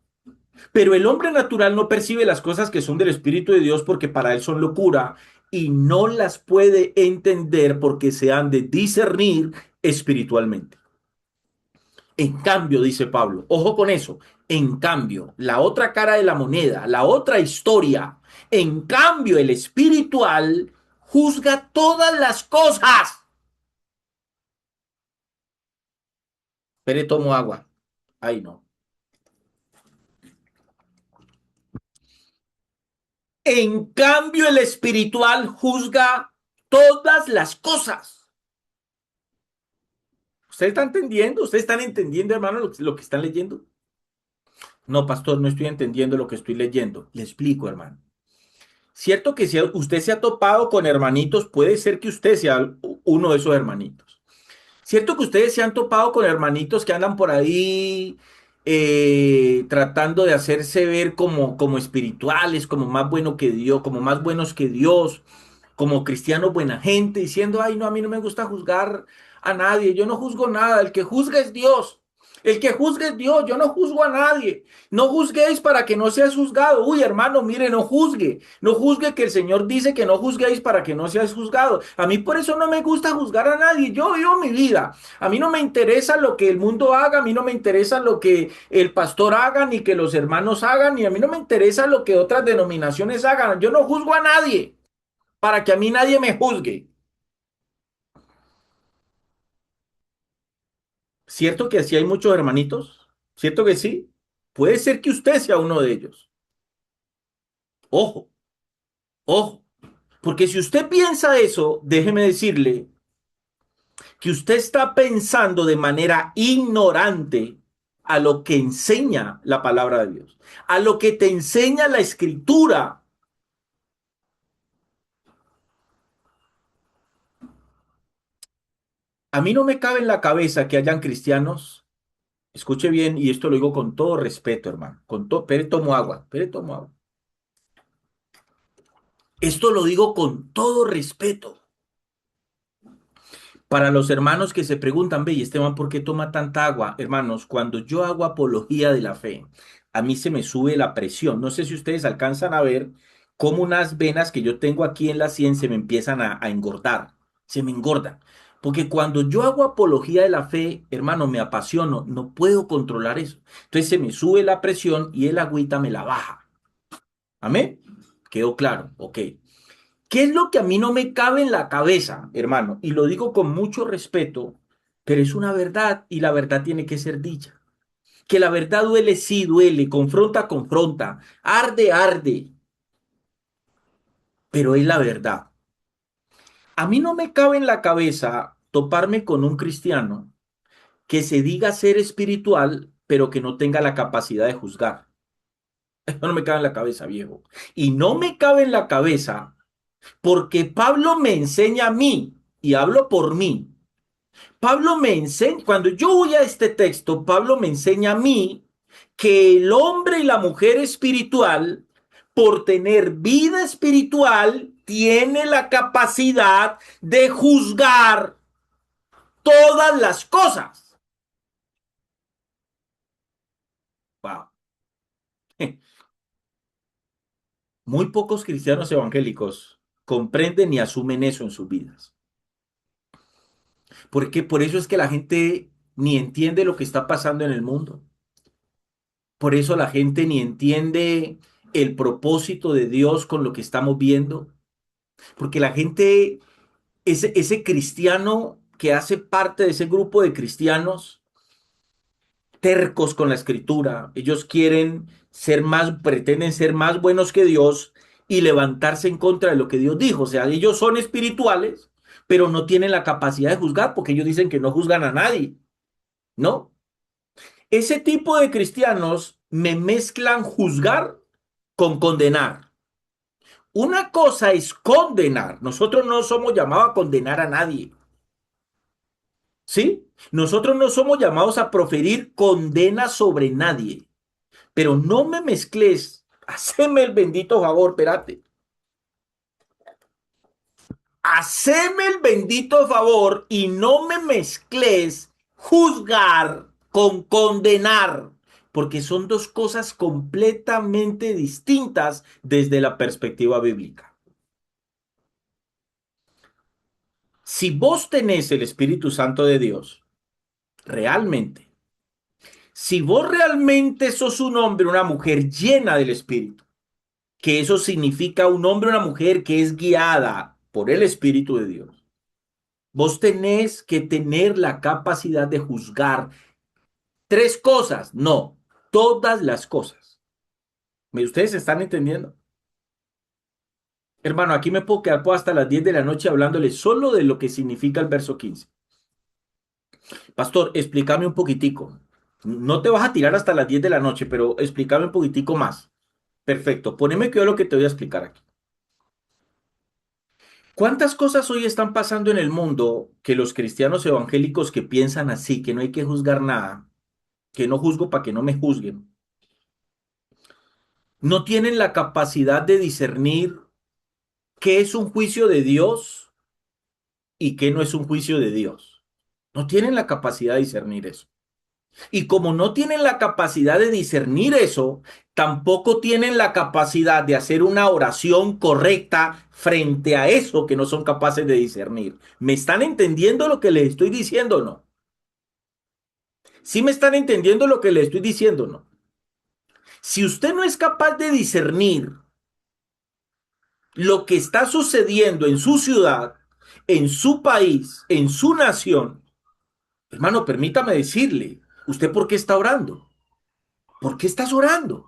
Pero el hombre natural no percibe las cosas que son del Espíritu de Dios porque para él son locura y no las puede entender porque se han de discernir espiritualmente. En cambio, dice Pablo, ojo con eso, en cambio, la otra cara de la moneda, la otra historia, en cambio, el espiritual juzga todas las cosas. Pero tomo agua. Ay, no. En cambio, el espiritual juzga todas las cosas. ¿Usted está entendiendo? ¿Ustedes están entendiendo, hermano, lo que están leyendo? No, pastor, no estoy entendiendo lo que estoy leyendo. Le explico, hermano. Cierto que si usted se ha topado con hermanitos, puede ser que usted sea uno de esos hermanitos. Cierto que ustedes se han topado con hermanitos que andan por ahí tratando de hacerse ver como espirituales, como más bueno que Dios, como más buenos que Dios, como cristianos buena gente, diciendo, ay, no, a mí no me gusta juzgar a nadie, yo no juzgo nada, el que juzga es Dios. El que juzgue es Dios, yo no juzgo a nadie. No juzguéis para que no seas juzgado. Uy, hermano, mire, no juzgue. No juzgue que el Señor dice que no juzguéis para que no seas juzgado. A mí por eso no me gusta juzgar a nadie. Yo vivo mi vida. A mí no me interesa lo que el mundo haga, a mí no me interesa lo que el pastor haga, ni que los hermanos hagan, ni a mí no me interesa lo que otras denominaciones hagan. Yo no juzgo a nadie para que a mí nadie me juzgue. ¿Cierto que así hay muchos hermanitos? ¿Cierto que sí? Puede ser que usted sea uno de ellos. Ojo, ojo. Porque si usted piensa eso, déjeme decirle que usted está pensando de manera ignorante a lo que enseña la palabra de Dios, a lo que te enseña la escritura. A mí no me cabe en la cabeza que hayan cristianos, escuche bien, y esto lo digo con todo respeto, hermano, con todo, pero tomo agua, pero tomo agua. Esto lo digo con todo respeto. Para los hermanos que se preguntan, ve, ¿y Esteban por qué toma tanta agua? Hermanos, cuando yo hago apología de la fe, a mí se me sube la presión. No sé si ustedes alcanzan a ver cómo unas venas que yo tengo aquí en la sien se me empiezan a engordar, se me engordan. Porque cuando yo hago apología de la fe, hermano, me apasiono, no puedo controlar eso. Entonces se me sube la presión y el agüita me la baja. ¿Amén? ¿Quedó claro? Ok. ¿Qué es lo que a mí no me cabe en la cabeza, hermano? Y lo digo con mucho respeto, pero es una verdad y la verdad tiene que ser dicha. Que la verdad duele, sí, duele, confronta, confronta, arde, arde, pero es la verdad. A mí no me cabe en la cabeza toparme con un cristiano que se diga ser espiritual, pero que no tenga la capacidad de juzgar. Eso no me cabe en la cabeza, viejo. Y no me cabe en la cabeza porque Pablo me enseña a mí, y hablo por mí. Pablo me enseña, cuando yo voy a este texto, Pablo me enseña a mí que el hombre y la mujer espiritual, por tener vida espiritual, tiene la capacidad de juzgar todas las cosas. Wow. Muy pocos cristianos evangélicos comprenden y asumen eso en sus vidas. Porque por eso es que la gente ni entiende lo que está pasando en el mundo. Por eso la gente ni entiende el propósito de Dios con lo que estamos viendo. Porque la gente, ese cristiano que hace parte de ese grupo de cristianos, tercos con la escritura. Ellos quieren ser más, pretenden ser más buenos que Dios y levantarse en contra de lo que Dios dijo. O sea, ellos son espirituales, pero no tienen la capacidad de juzgar porque ellos dicen que no juzgan a nadie, ¿no? Ese tipo de cristianos me mezclan juzgar con condenar. Una cosa es condenar. Nosotros no somos llamados a condenar a nadie, ¿sí? Nosotros no somos llamados a proferir condena sobre nadie. Pero no me mezcles, haceme el bendito favor, espérate. Haceme el bendito favor y no me mezcles juzgar con condenar, porque son dos cosas completamente distintas desde la perspectiva bíblica. Si vos tenés el Espíritu Santo de Dios, realmente, si vos realmente sos un hombre, una mujer llena del Espíritu, que eso significa un hombre o una mujer que es guiada por el Espíritu de Dios. Vos tenés que tener la capacidad de juzgar tres cosas, no, todas las cosas. ¿Ustedes están entendiendo? Hermano, aquí me puedo quedar hasta las 10 de la noche hablándole solo de lo que significa el verso 15. Pastor, explícame un poquitico. No te vas a tirar hasta las 10 de la noche, pero explícame un poquitico más. Perfecto, poneme que yo lo que te voy a explicar aquí. ¿Cuántas cosas hoy están pasando en el mundo que los cristianos evangélicos que piensan así, que no hay que juzgar nada, que no juzgo para que no me juzguen, no tienen la capacidad de discernir qué es un juicio de Dios y qué no es un juicio de Dios? No tienen la capacidad de discernir eso. Y como no tienen la capacidad de discernir eso, tampoco tienen la capacidad de hacer una oración correcta frente a eso que no son capaces de discernir. ¿Me están entendiendo lo que les estoy diciendo o no? ¿Sí me están entendiendo lo que les estoy diciendo o no? Si usted no es capaz de discernir lo que está sucediendo en su ciudad, en su país, en su nación, hermano, permítame decirle, ¿usted por qué está orando? ¿Por qué estás orando?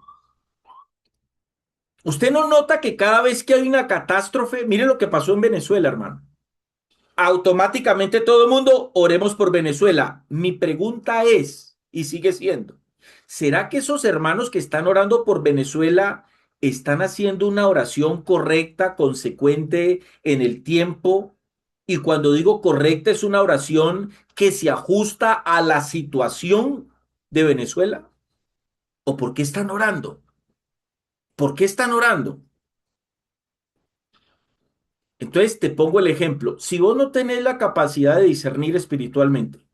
¿Usted no nota que cada vez que hay una catástrofe, mire lo que pasó en Venezuela, hermano? Automáticamente todo el mundo oremos por Venezuela. Mi pregunta es, y sigue siendo, ¿será que esos hermanos que están orando por Venezuela están haciendo una oración correcta, consecuente en el tiempo? Y cuando digo correcta, es una oración que se ajusta a la situación de Venezuela. ¿O por qué están orando? ¿Por qué están orando? Entonces te pongo el ejemplo. Si vos no tenés la capacidad de discernir espiritualmente,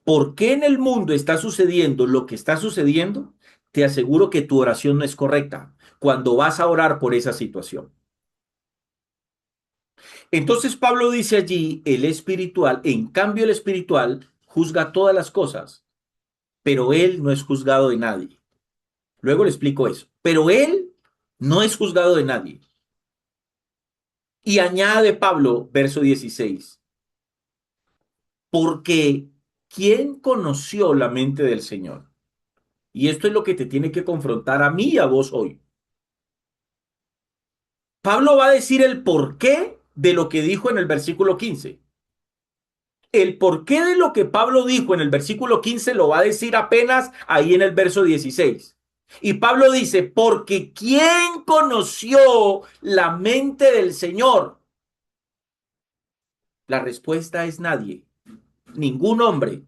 ¿por qué en el mundo está sucediendo lo que está sucediendo? Te aseguro que tu oración no es correcta cuando vas a orar por esa situación. Entonces Pablo dice allí, el espiritual, en cambio el espiritual juzga todas las cosas, pero él no es juzgado de nadie. Luego le explico eso. Pero él no es juzgado de nadie. Y añade Pablo, verso 16, porque ¿quién conoció la mente del Señor? Y esto es lo que te tiene que confrontar a mí y a vos hoy. Pablo va a decir el porqué de lo que dijo en el versículo 15. El porqué de lo que Pablo dijo en el versículo 15 lo va a decir apenas ahí en el verso 16. Y Pablo dice, porque ¿quién conoció la mente del Señor? La respuesta es nadie. Ningún hombre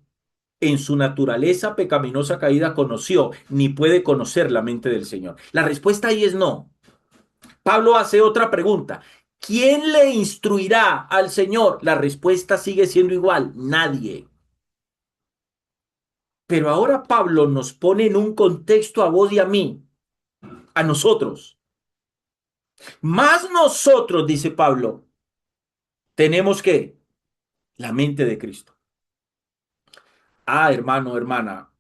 en su naturaleza pecaminosa caída conoció ni puede conocer la mente del Señor. La respuesta ahí es no. Pablo hace otra pregunta. ¿Quién le instruirá al Señor? La respuesta sigue siendo igual, nadie. Pero ahora Pablo nos pone en un contexto a vos y a mí, a nosotros. Más nosotros, dice Pablo, tenemos que la mente de Cristo. Ah, hermano, hermana,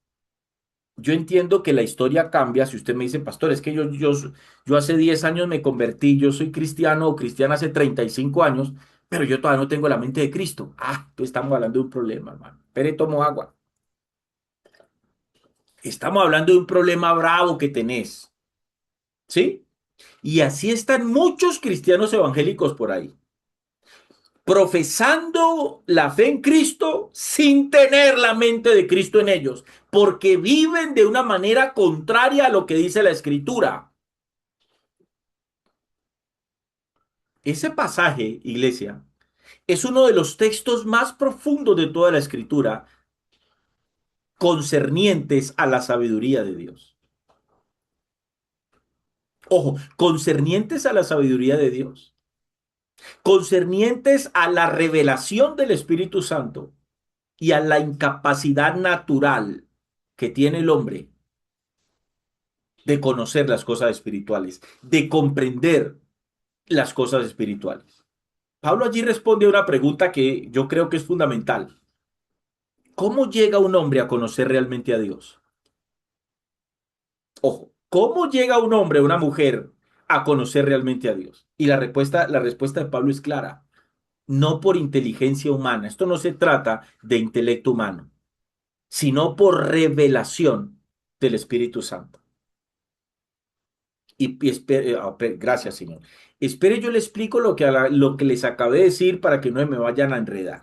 yo entiendo que la historia cambia. Si usted me dice, pastor, es que yo hace 10 años me convertí, yo soy cristiano o cristiana hace 35 años, pero yo todavía no tengo la mente de Cristo. Ah, pues estamos hablando de un problema, hermano. Espere, tomo agua. Estamos hablando de un problema bravo que tenés, ¿sí? Y así están muchos cristianos evangélicos por ahí, profesando la fe en Cristo sin tener la mente de Cristo en ellos, porque viven de una manera contraria a lo que dice la Escritura. Ese pasaje, iglesia, es uno de los textos más profundos de toda la Escritura concernientes a la sabiduría de Dios. Ojo, concernientes a la sabiduría de Dios, concernientes a la revelación del Espíritu Santo y a la incapacidad natural que tiene el hombre de conocer las cosas espirituales, de comprender las cosas espirituales. Pablo allí responde a una pregunta que yo creo que es fundamental. ¿Cómo llega un hombre a conocer realmente a Dios? Ojo, ¿cómo llega un hombre o una mujer a conocer realmente a Dios? Y la respuesta de Pablo es clara. No por inteligencia humana. Esto no se trata de intelecto humano, sino por revelación del Espíritu Santo. Gracias, Señor. Espere, yo le explico lo que les acabé de decir para que no me vayan a enredar.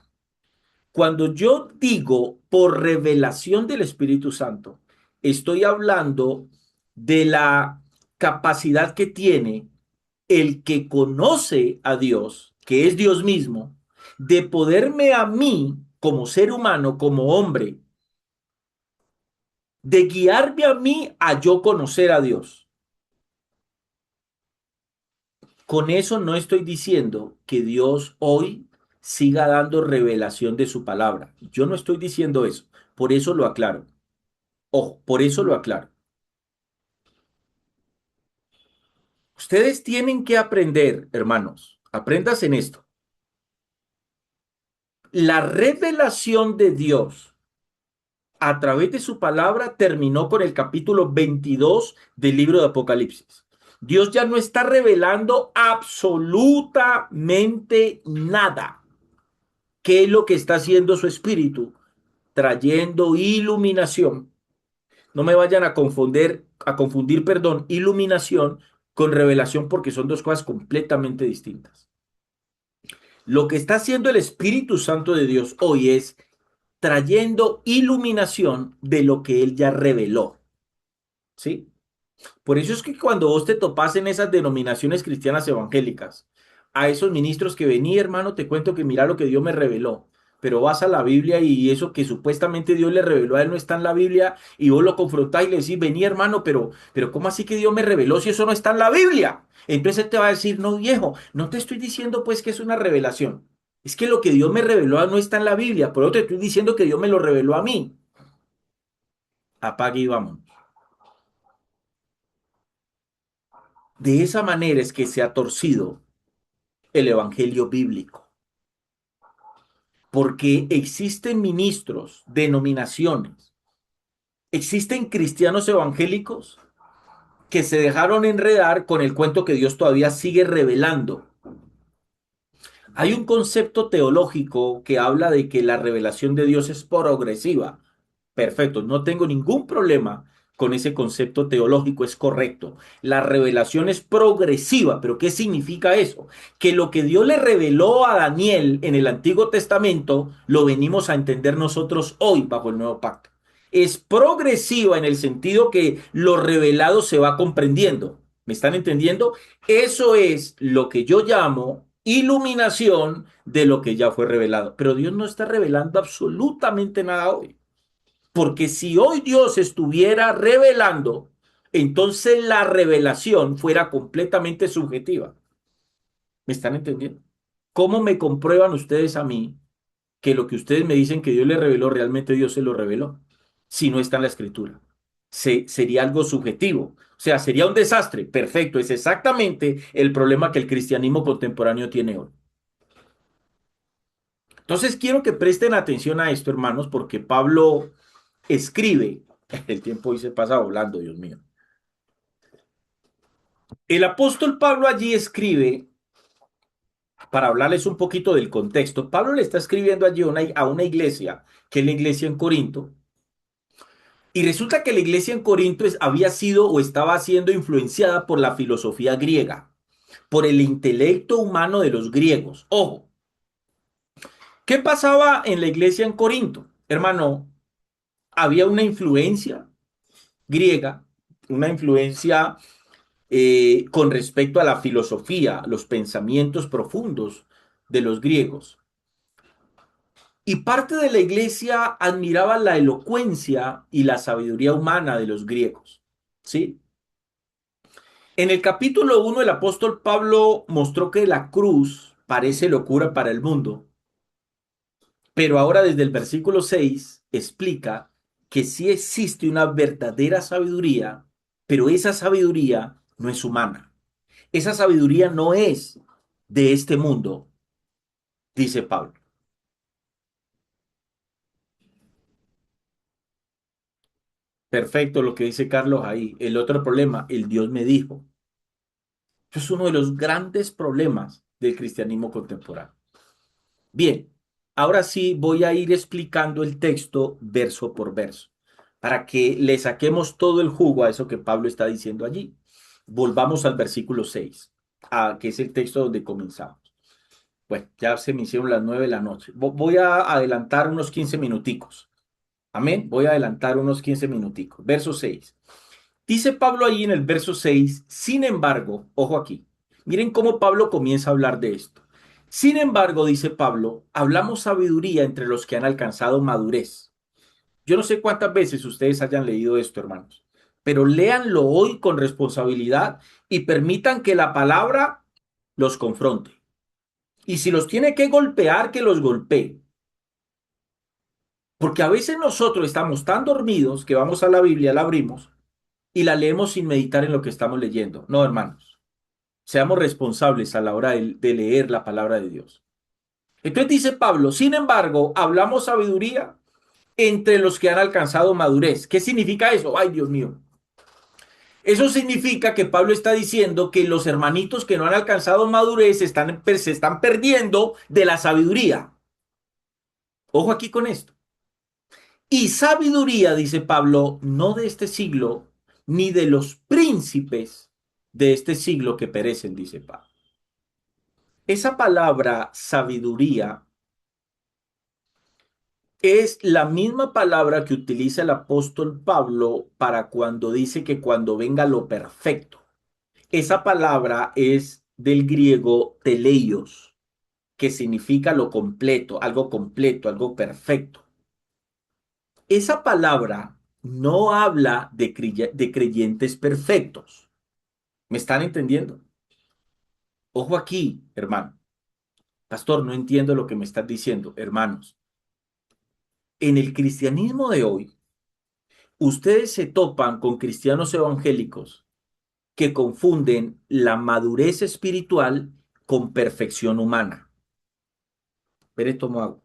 Cuando yo digo por revelación del Espíritu Santo, estoy hablando de la capacidad que tiene el que conoce a Dios, que es Dios mismo, de poderme a mí, como ser humano, como hombre, de guiarme a mí a yo conocer a Dios. Con eso no estoy diciendo que Dios hoy siga dando revelación de su palabra. Yo no estoy diciendo eso. Por eso lo aclaro. Ojo, por eso lo aclaro. Ustedes tienen que aprender, hermanos, aprendas en esto. La revelación de Dios a través de su palabra terminó con el capítulo 22 del libro de Apocalipsis. Dios ya no está revelando absolutamente nada. ¿Qué es lo que está haciendo su espíritu? Trayendo iluminación. No me vayan a confundir, perdón, iluminación con revelación porque son dos cosas completamente distintas. Lo que está haciendo el Espíritu Santo de Dios hoy es trayendo iluminación de lo que él ya reveló, ¿sí? Por eso es que cuando vos te topas en esas denominaciones cristianas evangélicas, a esos ministros que vení, hermano, te cuento que mira lo que Dios me reveló, pero vas a la Biblia y eso que supuestamente Dios le reveló a él no está en la Biblia y vos lo confrontás y le decís, vení, hermano, pero ¿cómo así que Dios me reveló si eso no está en la Biblia? Entonces él te va a decir, no, viejo, no te estoy diciendo pues que es una revelación. Es que lo que Dios me reveló no está en la Biblia, pero te estoy diciendo que Dios me lo reveló a mí. Apague y vamos. De esa manera es que se ha torcido el evangelio bíblico, porque existen ministros, denominaciones, existen cristianos evangélicos que se dejaron enredar con el cuento que Dios todavía sigue revelando. Hay un concepto teológico que habla de que la revelación de Dios es progresiva. Perfecto, no tengo ningún problema con ese concepto teológico, es correcto. La revelación es progresiva, pero ¿qué significa eso? Que lo que Dios le reveló a Daniel en el Antiguo Testamento lo venimos a entender nosotros hoy bajo el nuevo pacto. Es progresiva en el sentido que lo revelado se va comprendiendo. ¿Me están entendiendo? Eso es lo que yo llamo iluminación de lo que ya fue revelado. Pero Dios no está revelando absolutamente nada hoy. Porque si hoy Dios estuviera revelando, entonces la revelación fuera completamente subjetiva. ¿Me están entendiendo? ¿Cómo me comprueban ustedes a mí que lo que ustedes me dicen que Dios le reveló, realmente Dios se lo reveló? Si no está en la escritura. Sería algo subjetivo. O sea, sería un desastre. Perfecto. Es exactamente el problema que el cristianismo contemporáneo tiene hoy. Entonces quiero que presten atención a esto, hermanos, porque Pablo escribe, el tiempo hoy se pasa volando, Dios mío. El apóstol Pablo allí escribe, para hablarles un poquito del contexto, Pablo le está escribiendo allí a una iglesia, que es la iglesia en Corinto, Y resulta que la iglesia en Corinto había sido o estaba siendo influenciada por la filosofía griega, por el intelecto humano de los griegos. Ojo, ¿qué pasaba en la iglesia en Corinto? Hermano, había una influencia griega, una influencia con respecto a la filosofía, los pensamientos profundos de los griegos. Y parte de la iglesia admiraba la elocuencia y la sabiduría humana de los griegos. ¿Sí? En el capítulo 1, el apóstol Pablo mostró que la cruz parece locura para el mundo, pero ahora desde el versículo 6 explica que sí existe una verdadera sabiduría, pero esa sabiduría no es humana. Esa sabiduría no es de este mundo, dice Pablo. Perfecto lo que dice Carlos ahí. El otro problema, el Dios me dijo. Eso es uno de los grandes problemas del cristianismo contemporáneo. Bien, ahora sí voy a ir explicando el texto verso por verso, para que le saquemos todo el jugo a eso que Pablo está diciendo allí. Volvamos al versículo 6, que es el texto donde comenzamos. Bueno, ya se me hicieron las 9 de la noche. Voy a adelantar unos 15 minuticos. Amén. Voy a adelantar unos 15 minuticos. Verso 6. Dice Pablo ahí en el verso 6. Sin embargo, ojo aquí, miren cómo Pablo comienza a hablar de esto. Sin embargo, dice Pablo, hablamos sabiduría entre los que han alcanzado madurez. Yo no sé cuántas veces ustedes hayan leído esto, hermanos, pero léanlo hoy con responsabilidad y permitan que la palabra los confronte. Y si los tiene que golpear, que los golpee. Porque a veces nosotros estamos tan dormidos que vamos a la Biblia, la abrimos y la leemos sin meditar en lo que estamos leyendo. No, hermanos. Seamos responsables a la hora de leer la palabra de Dios. Entonces dice Pablo, sin embargo, hablamos sabiduría entre los que han alcanzado madurez. ¿Qué significa eso? Ay, Dios mío. Eso significa que Pablo está diciendo que los hermanitos que no han alcanzado madurez se están perdiendo de la sabiduría. Ojo aquí con esto. Y sabiduría, dice Pablo, no de este siglo, ni de los príncipes de este siglo que perecen, dice Pablo. Esa palabra sabiduría es la misma palabra que utiliza el apóstol Pablo para cuando dice que cuando venga lo perfecto. Esa palabra es del griego teleios, que significa lo completo, algo perfecto. Esa palabra no habla de creyentes perfectos. ¿Me están entendiendo? Ojo aquí, hermano. Pastor, no entiendo lo que me estás diciendo, hermanos. En el cristianismo de hoy, ustedes se topan con cristianos evangélicos que confunden la madurez espiritual con perfección humana. Pero tomo agua.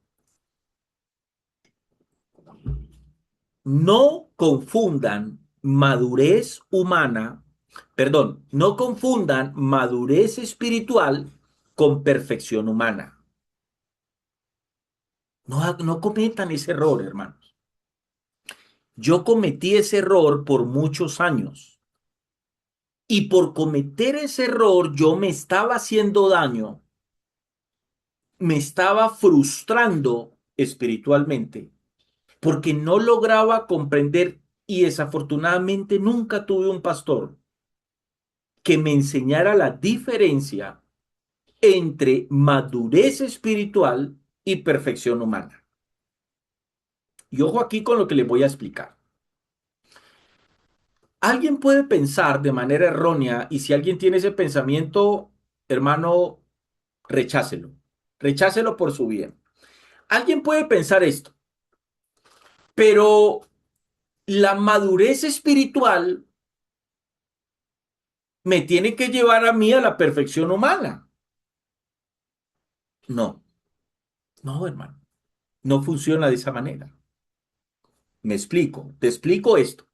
No confundan madurez humana, perdón, no confundan madurez espiritual con perfección humana. No, no cometan ese error, hermanos. Yo cometí ese error por muchos años. Y por cometer ese error yo me estaba haciendo daño, me estaba frustrando espiritualmente, porque no lograba comprender y desafortunadamente nunca tuve un pastor que me enseñara la diferencia entre madurez espiritual y perfección humana. Y ojo aquí con lo que les voy a explicar. Alguien puede pensar de manera errónea y si alguien tiene ese pensamiento, hermano, rechácelo. Rechácelo por su bien. Alguien puede pensar esto, pero la madurez espiritual me tiene que llevar a mí a la perfección humana. No, no, hermano, no funciona de esa manera. Me explico, te explico esto.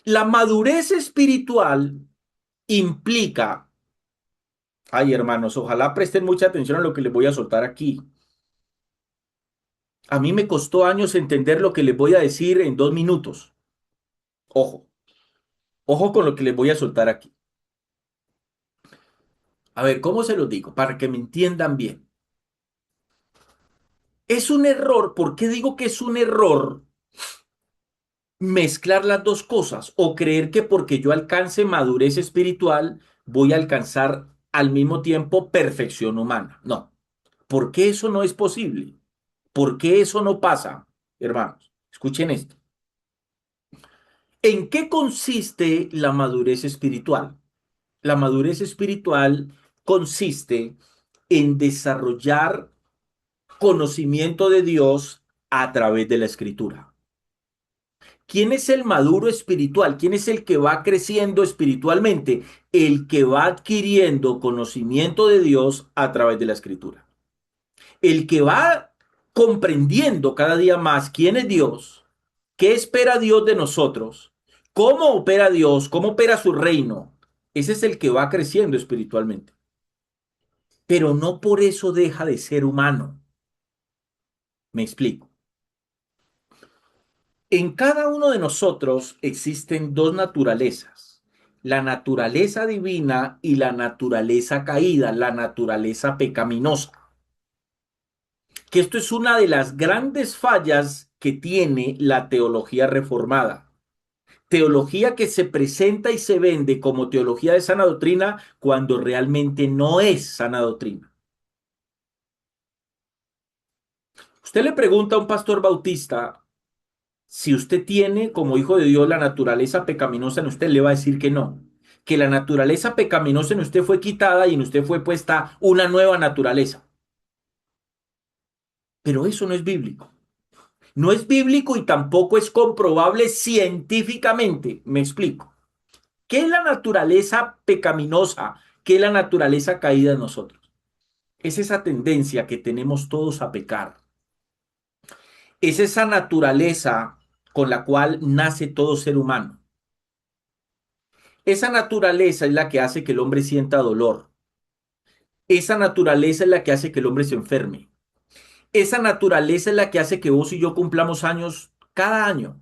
La madurez espiritual implica, ay hermanos, ojalá presten mucha atención a lo que les voy a soltar aquí. A mí me costó años entender lo que les voy a decir en 2 minutos. Ojo, ojo con lo que les voy a soltar aquí. A ver, ¿cómo se los digo? Para que me entiendan bien. Es un error. ¿Por qué digo que es un error mezclar las dos cosas o creer que porque yo alcance madurez espiritual voy a alcanzar al mismo tiempo perfección humana? No. ¿Por qué eso no es posible? ¿Por qué eso no pasa, hermanos? Escuchen esto. ¿En qué consiste la madurez espiritual? La madurez espiritual consiste en desarrollar conocimiento de Dios a través de la escritura. ¿Quién es el maduro espiritual? ¿Quién es el que va creciendo espiritualmente? El que va adquiriendo conocimiento de Dios a través de la escritura. El que va comprendiendo cada día más quién es Dios, qué espera Dios de nosotros, cómo opera Dios, cómo opera su reino. Ese es el que va creciendo espiritualmente. Pero no por eso deja de ser humano. Me explico. En cada uno de nosotros existen dos naturalezas, la naturaleza divina y la naturaleza caída, la naturaleza pecaminosa. Que esto es una de las grandes fallas que tiene la teología reformada. Teología que se presenta y se vende como teología de sana doctrina cuando realmente no es sana doctrina. Usted le pregunta a un pastor bautista si usted tiene como hijo de Dios la naturaleza pecaminosa en usted, le va a decir que no, que la naturaleza pecaminosa en usted fue quitada y en usted fue puesta una nueva naturaleza. Pero eso no es bíblico. No es bíblico y tampoco es comprobable científicamente. Me explico. ¿Qué es la naturaleza pecaminosa? ¿Qué es la naturaleza caída en nosotros? Es esa tendencia que tenemos todos a pecar. Es esa naturaleza con la cual nace todo ser humano. Esa naturaleza es la que hace que el hombre sienta dolor. Esa naturaleza es la que hace que el hombre se enferme. Esa naturaleza es la que hace que vos y yo cumplamos años cada año.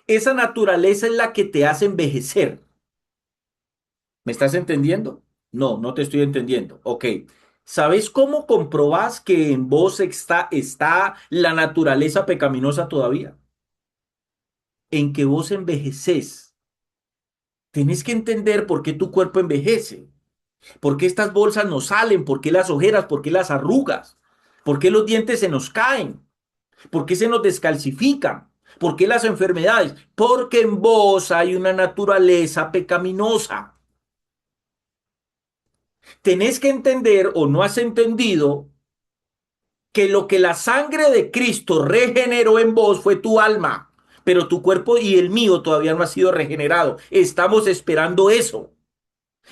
Esa naturaleza es la que te hace envejecer. ¿Me estás entendiendo? No, no te estoy entendiendo. Ok. ¿Sabes cómo comprobás que en vos está la naturaleza pecaminosa todavía? En que vos envejeces. Tenés que entender por qué tu cuerpo envejece. ¿Por qué estas bolsas nos salen? ¿Por qué las ojeras? ¿Por qué las arrugas? ¿Por qué los dientes se nos caen? ¿Por qué se nos descalcifican? ¿Por qué las enfermedades? Porque en vos hay una naturaleza pecaminosa. Tenés que entender o no has entendido que lo que la sangre de Cristo regeneró en vos fue tu alma, pero tu cuerpo y el mío todavía no ha sido regenerado. Estamos esperando eso.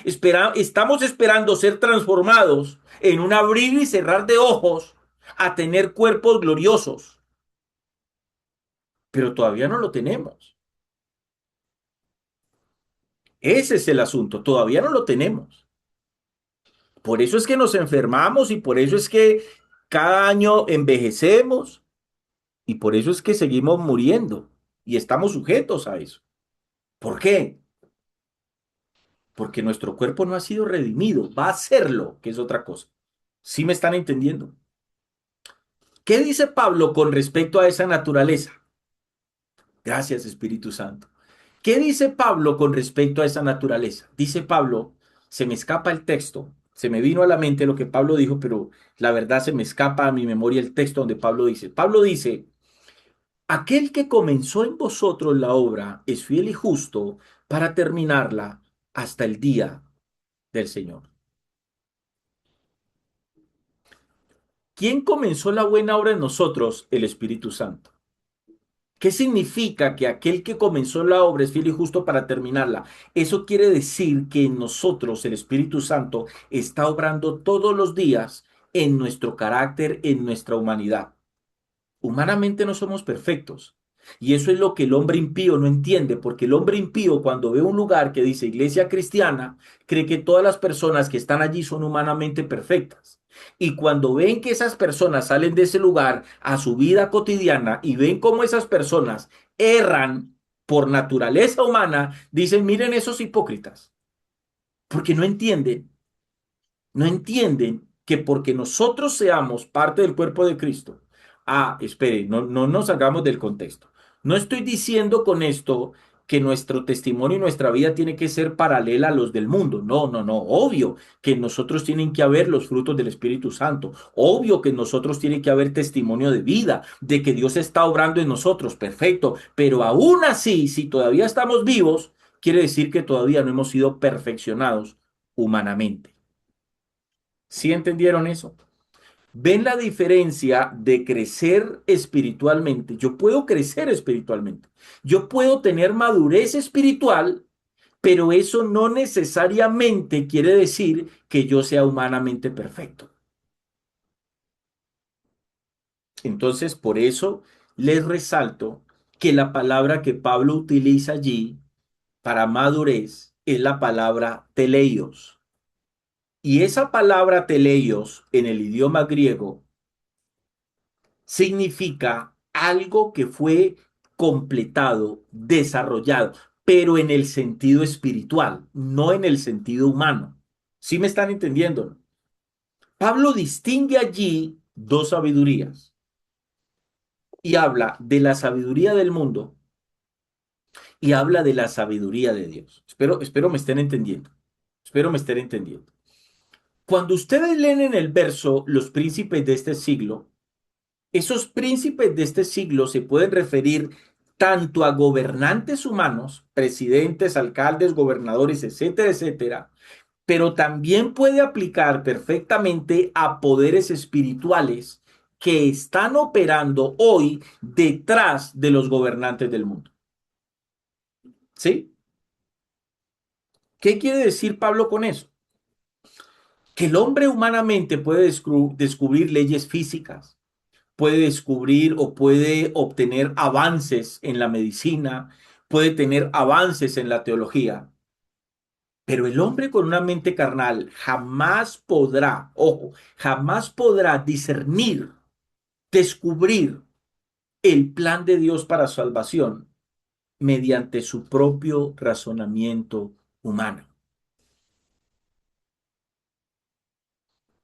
Estamos esperando ser transformados en un abrir y cerrar de ojos a tener cuerpos gloriosos, pero todavía no lo tenemos. Ese es el asunto, todavía no lo tenemos. Por eso es que nos enfermamos y por eso es que cada año envejecemos y por eso es que seguimos muriendo y estamos sujetos a eso. ¿Por qué? Porque nuestro cuerpo no ha sido redimido, va a serlo, que es otra cosa. ¿Sí me están entendiendo? ¿Qué dice Pablo con respecto a esa naturaleza? Gracias, Espíritu Santo. ¿Qué dice Pablo con respecto a esa naturaleza? Dice Pablo, se me escapa el texto, se me vino a la mente lo que Pablo dijo, pero la verdad se me escapa a mi memoria el texto donde Pablo dice, aquel que comenzó en vosotros la obra es fiel y justo para terminarla hasta el día del Señor. ¿Quién comenzó la buena obra en nosotros? El Espíritu Santo. ¿Qué significa que aquel que comenzó la obra es fiel y justo para terminarla? Eso quiere decir que en nosotros el Espíritu Santo está obrando todos los días en nuestro carácter, en nuestra humanidad. Humanamente no somos perfectos. Y eso es lo que el hombre impío no entiende, porque el hombre impío cuando ve un lugar que dice iglesia cristiana, cree que todas las personas que están allí son humanamente perfectas. Y cuando ven que esas personas salen de ese lugar a su vida cotidiana y ven cómo esas personas erran por naturaleza humana, dicen, miren esos hipócritas, porque no entienden que porque nosotros seamos parte del cuerpo de Cristo, espere, no nos hagamos del contexto. No estoy diciendo con esto que nuestro testimonio y nuestra vida tiene que ser paralela a los del mundo. No. Obvio que en nosotros tienen que haber los frutos del Espíritu Santo. Obvio que en nosotros tiene que haber testimonio de vida, de que Dios está obrando en nosotros. Perfecto. Pero aún así, si todavía estamos vivos, quiere decir que todavía no hemos sido perfeccionados humanamente. ¿Sí entendieron eso? ¿Ven la diferencia de crecer espiritualmente? Yo puedo crecer espiritualmente. Yo puedo tener madurez espiritual, pero eso no necesariamente quiere decir que yo sea humanamente perfecto. Entonces, por eso les resalto que la palabra que Pablo utiliza allí para madurez es la palabra teleios. Y esa palabra teleios en el idioma griego significa algo que fue completado, desarrollado, pero en el sentido espiritual, no en el sentido humano. ¿Sí me están entendiendo? Pablo distingue allí dos sabidurías y habla de la sabiduría del mundo y habla de la sabiduría de Dios. Espero me estén entendiendo. Espero me estén entendiendo. Cuando ustedes leen en el verso los príncipes de este siglo, esos príncipes de este siglo se pueden referir tanto a gobernantes humanos, presidentes, alcaldes, gobernadores, etcétera, etcétera, pero también puede aplicar perfectamente a poderes espirituales que están operando hoy detrás de los gobernantes del mundo. ¿Sí? ¿Qué quiere decir Pablo con eso? Que el hombre humanamente puede descubrir leyes físicas, puede descubrir o puede obtener avances en la medicina, puede tener avances en la teología, pero el hombre con una mente carnal jamás podrá, ojo, jamás podrá discernir, descubrir el plan de Dios para salvación mediante su propio razonamiento humano.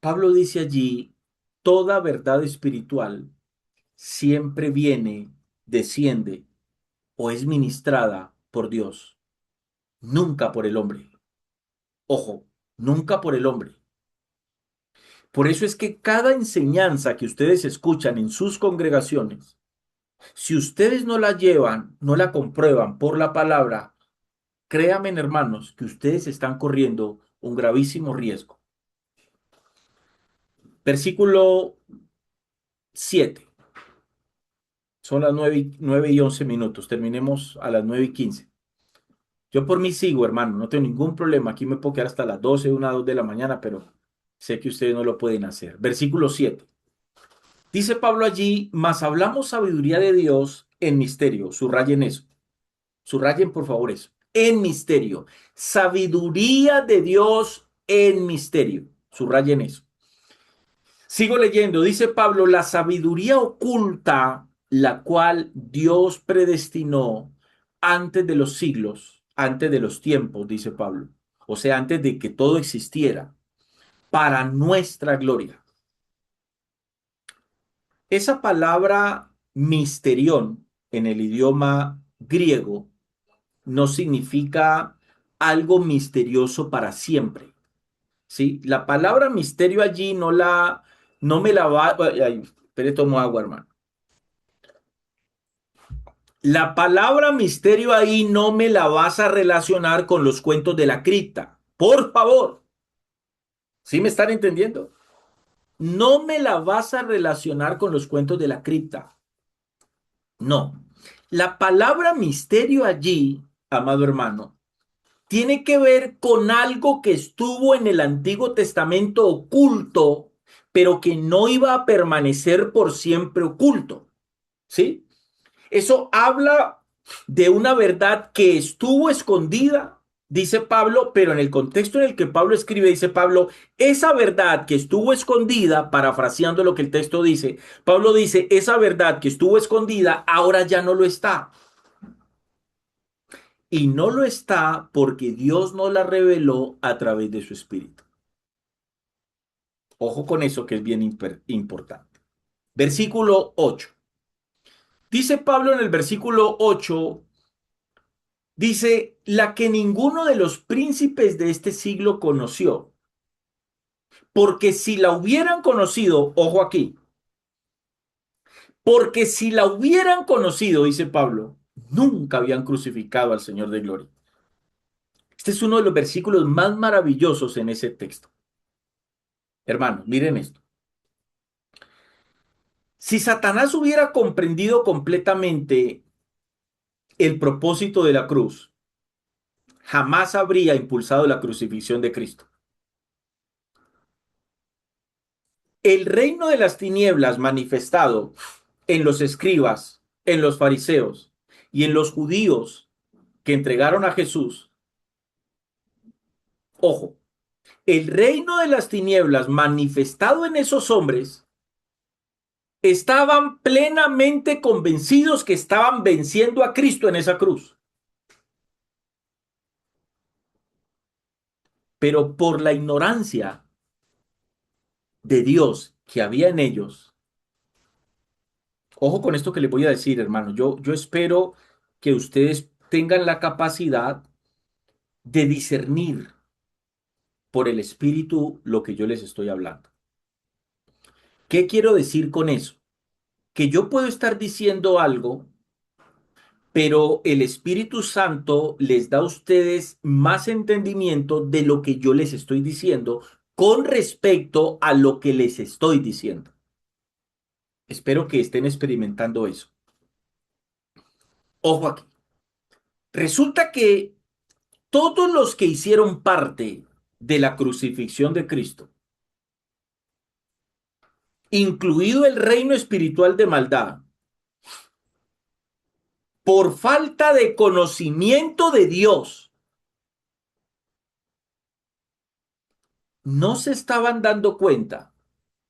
Pablo dice allí, toda verdad espiritual siempre viene, desciende o es ministrada por Dios, nunca por el hombre. Ojo, nunca por el hombre. Por eso es que cada enseñanza que ustedes escuchan en sus congregaciones, si ustedes no la llevan, no la comprueban por la palabra, créanme, hermanos, que ustedes están corriendo un gravísimo riesgo. Versículo 7. Son las 9:11. Terminemos a las 9:15. Yo por mí sigo, hermano, no tengo ningún problema. Aquí me puedo quedar hasta las 12, 1, 2 de la mañana, pero sé que ustedes no lo pueden hacer. Versículo 7. Dice Pablo allí, mas hablamos sabiduría de Dios en misterio. Subrayen eso. Subrayen por favor eso. En misterio. Sabiduría de Dios en misterio. Subrayen eso. Sigo leyendo. Dice Pablo, la sabiduría oculta, la cual Dios predestinó antes de los siglos, antes de los tiempos, dice Pablo. O sea, antes de que todo existiera, para nuestra gloria. Esa palabra misterión en el idioma griego no significa algo misterioso para siempre, ¿sí? La palabra misterio allí no me la va, ay, espere, tomo agua, hermano. La palabra misterio ahí no me la vas a relacionar con los cuentos de la cripta, por favor. ¿Sí me están entendiendo? No me la vas a relacionar con los cuentos de la cripta. No. La palabra misterio allí, amado hermano, tiene que ver con algo que estuvo en el Antiguo Testamento oculto, pero que no iba a permanecer por siempre oculto. ¿Sí? Eso habla de una verdad que estuvo escondida, dice Pablo, pero en el contexto en el que Pablo escribe, dice Pablo, esa verdad que estuvo escondida, parafraseando lo que el texto dice, Pablo dice, esa verdad que estuvo escondida ahora ya no lo está. Y no lo está porque Dios no la reveló a través de su espíritu. Ojo con eso que es bien importante. Versículo 8. Dice Pablo en el versículo 8, dice, la que ninguno de los príncipes de este siglo conoció, porque si la hubieran conocido, ojo aquí, porque si la hubieran conocido, dice Pablo, nunca habían crucificado al Señor de gloria. Este es uno de los versículos más maravillosos en ese texto. Hermanos, miren esto. Si Satanás hubiera comprendido completamente el propósito de la cruz, jamás habría impulsado la crucifixión de Cristo. El reino de las tinieblas manifestado en los escribas, en los fariseos y en los judíos que entregaron a Jesús, ojo, el reino de las tinieblas manifestado en esos hombres, estaban plenamente convencidos que estaban venciendo a Cristo en esa cruz. Pero por la ignorancia de Dios que había en ellos, ojo con esto que les voy a decir, hermano, yo espero que ustedes tengan la capacidad de discernir por el Espíritu lo que yo les estoy hablando. ¿Qué quiero decir con eso? Que yo puedo estar diciendo algo, pero el Espíritu Santo les da a ustedes más entendimiento de lo que yo les estoy diciendo con respecto a lo que les estoy diciendo. Espero que estén experimentando eso. Ojo aquí. Resulta que todos los que hicieron parte de la crucifixión de Cristo, incluido el reino espiritual de maldad, por falta de conocimiento de Dios, no se estaban dando cuenta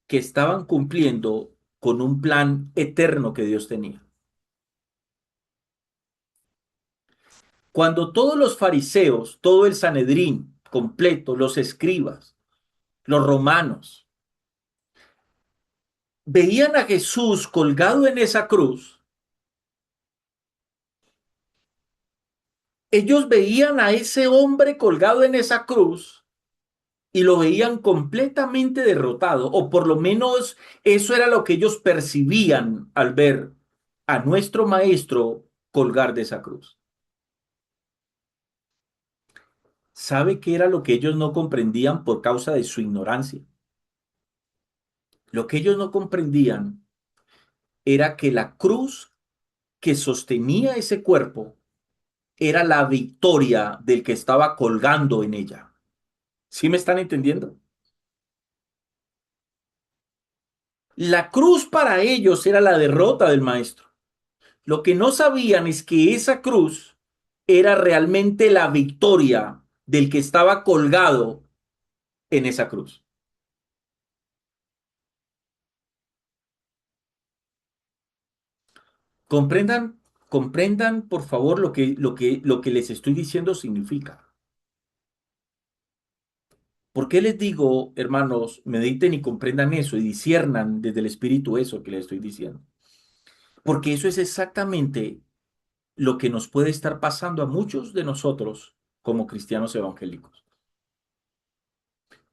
que estaban cumpliendo con un plan eterno que Dios tenía. Cuando todos los fariseos, todo el Sanedrín completo, los escribas, los romanos, veían a Jesús colgado en esa cruz, ellos veían a ese hombre colgado en esa cruz y lo veían completamente derrotado, o por lo menos eso era lo que ellos percibían al ver a nuestro maestro colgar de esa cruz. ¿Sabe qué era lo que ellos no comprendían por causa de su ignorancia? Lo que ellos no comprendían era que la cruz que sostenía ese cuerpo era la victoria del que estaba colgando en ella. ¿Sí me están entendiendo? La cruz para ellos era la derrota del maestro. Lo que no sabían es que esa cruz era realmente la victoria del que estaba colgado en esa cruz. Comprendan, comprendan por favor lo que les estoy diciendo significa. ¿Por qué les digo, hermanos, mediten y comprendan eso y disciernan desde el Espíritu eso que les estoy diciendo? Porque eso es exactamente lo que nos puede estar pasando a muchos de nosotros como cristianos evangélicos.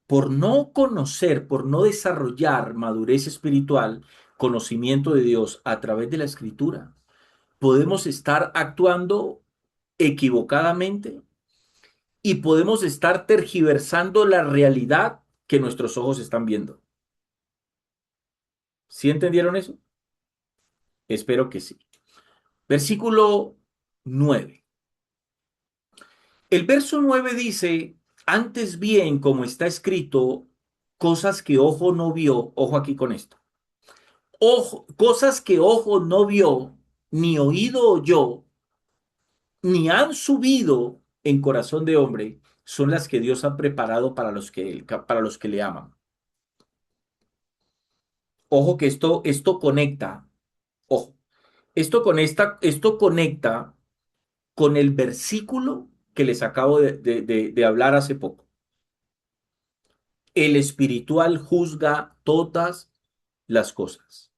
Por no conocer, por no desarrollar madurez espiritual, conocimiento de Dios a través de la Escritura, podemos estar actuando equivocadamente y podemos estar tergiversando la realidad que nuestros ojos están viendo. ¿Sí entendieron eso? Espero que sí. Versículo 9. El verso 9 dice, antes bien, como está escrito, cosas que ojo no vio, ojo aquí con esto, ojo, cosas que ojo no vio, ni oído oyó, ni han subido en corazón de hombre son las que Dios ha preparado para los que le aman. Ojo que esto conecta, ojo, esto conecta con el versículo que les acabo de hablar hace poco. El espiritual juzga todas las cosas.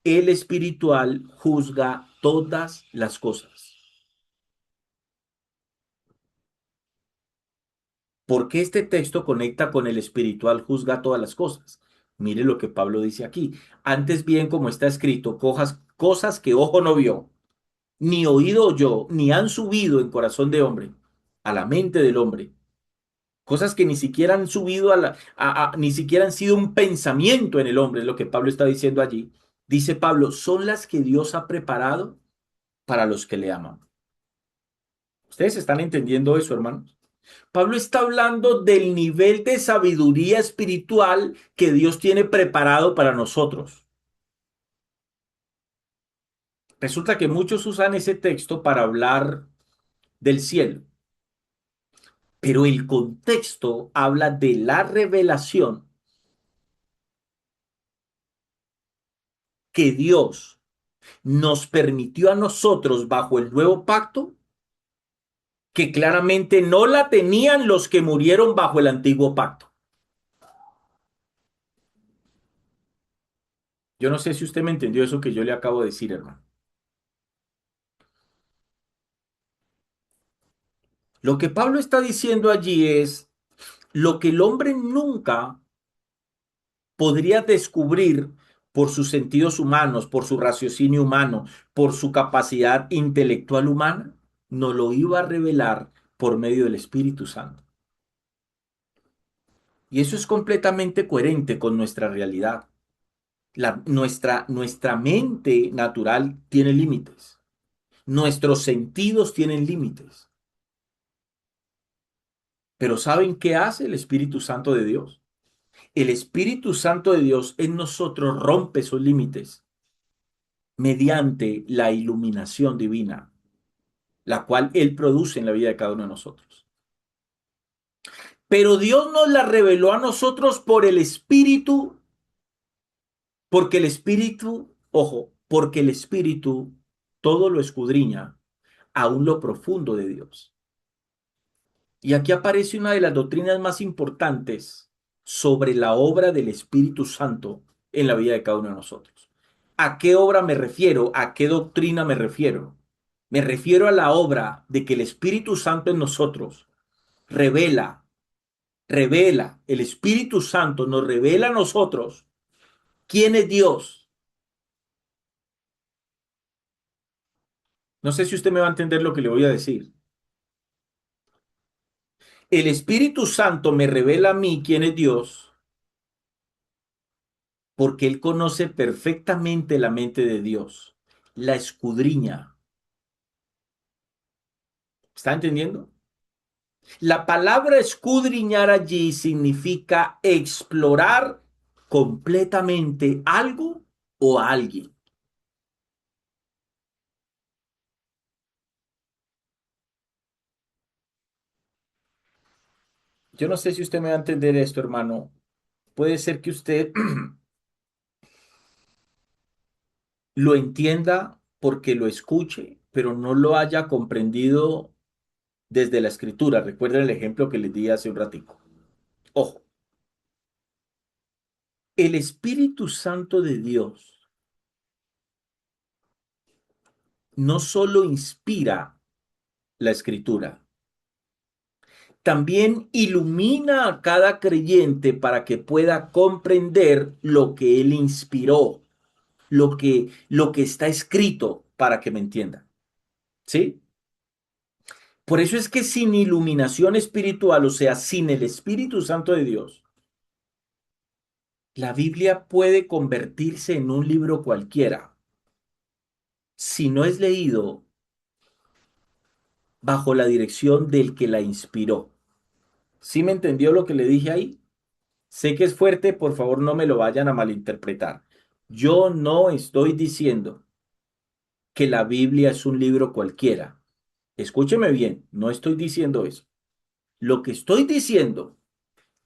El espiritual juzga todas las cosas. ¿Por qué este texto conecta con el espiritual juzga todas las cosas? Mire lo que Pablo dice aquí. Antes bien, como está escrito, cosas que ojo no vio, ni oído oyó, ni han subido en corazón de hombre, a la mente del hombre. Cosas que ni siquiera han subido ni siquiera han sido un pensamiento en el hombre, es lo que Pablo está diciendo allí. Dice Pablo, son las que Dios ha preparado para los que le aman. ¿Ustedes están entendiendo eso, hermanos? Pablo está hablando del nivel de sabiduría espiritual que Dios tiene preparado para nosotros. Resulta que muchos usan ese texto para hablar del cielo, pero el contexto habla de la revelación que Dios nos permitió a nosotros bajo el nuevo pacto, que claramente no la tenían los que murieron bajo el antiguo pacto. Yo no sé si usted me entendió eso que yo le acabo de decir, hermano. Lo que Pablo está diciendo allí es lo que el hombre nunca podría descubrir por sus sentidos humanos, por su raciocinio humano, por su capacidad intelectual humana, no lo iba a revelar por medio del Espíritu Santo. Y eso es completamente coherente con nuestra realidad. Nuestra mente natural tiene límites. Nuestros sentidos tienen límites. Pero ¿saben qué hace el Espíritu Santo de Dios? El Espíritu Santo de Dios en nosotros rompe esos límites mediante la iluminación divina, la cual Él produce en la vida de cada uno de nosotros. Pero Dios nos la reveló a nosotros por el Espíritu, porque el Espíritu, ojo, porque el Espíritu todo lo escudriña, aún lo profundo de Dios. Y aquí aparece una de las doctrinas más importantes sobre la obra del Espíritu Santo en la vida de cada uno de nosotros. ¿A qué obra me refiero? ¿A qué doctrina me refiero? Me refiero a la obra de que el Espíritu Santo en nosotros revela, el Espíritu Santo nos revela a nosotros quién es Dios. No sé si usted me va a entender lo que le voy a decir. El Espíritu Santo me revela a mí quién es Dios porque Él conoce perfectamente la mente de Dios, la escudriña. ¿Está entendiendo? La palabra escudriñar allí significa explorar completamente algo o a alguien. Yo no sé si usted me va a entender esto, hermano. Puede ser que usted lo entienda porque lo escuche, pero no lo haya comprendido desde la escritura. Recuerden el ejemplo que les di hace un ratico. Ojo, el Espíritu Santo de Dios no solo inspira la escritura, también ilumina a cada creyente para que pueda comprender lo que él inspiró, lo que está escrito para que me entienda. ¿Sí? Por eso es que sin iluminación espiritual, o sea, sin el Espíritu Santo de Dios, la Biblia puede convertirse en un libro cualquiera si no es leído bajo la dirección del que la inspiró. ¿Sí me entendió lo que le dije ahí? Sé que es fuerte, por favor no me lo vayan a malinterpretar. Yo no estoy diciendo que la Biblia es un libro cualquiera. Escúcheme bien, no estoy diciendo eso. Lo que estoy diciendo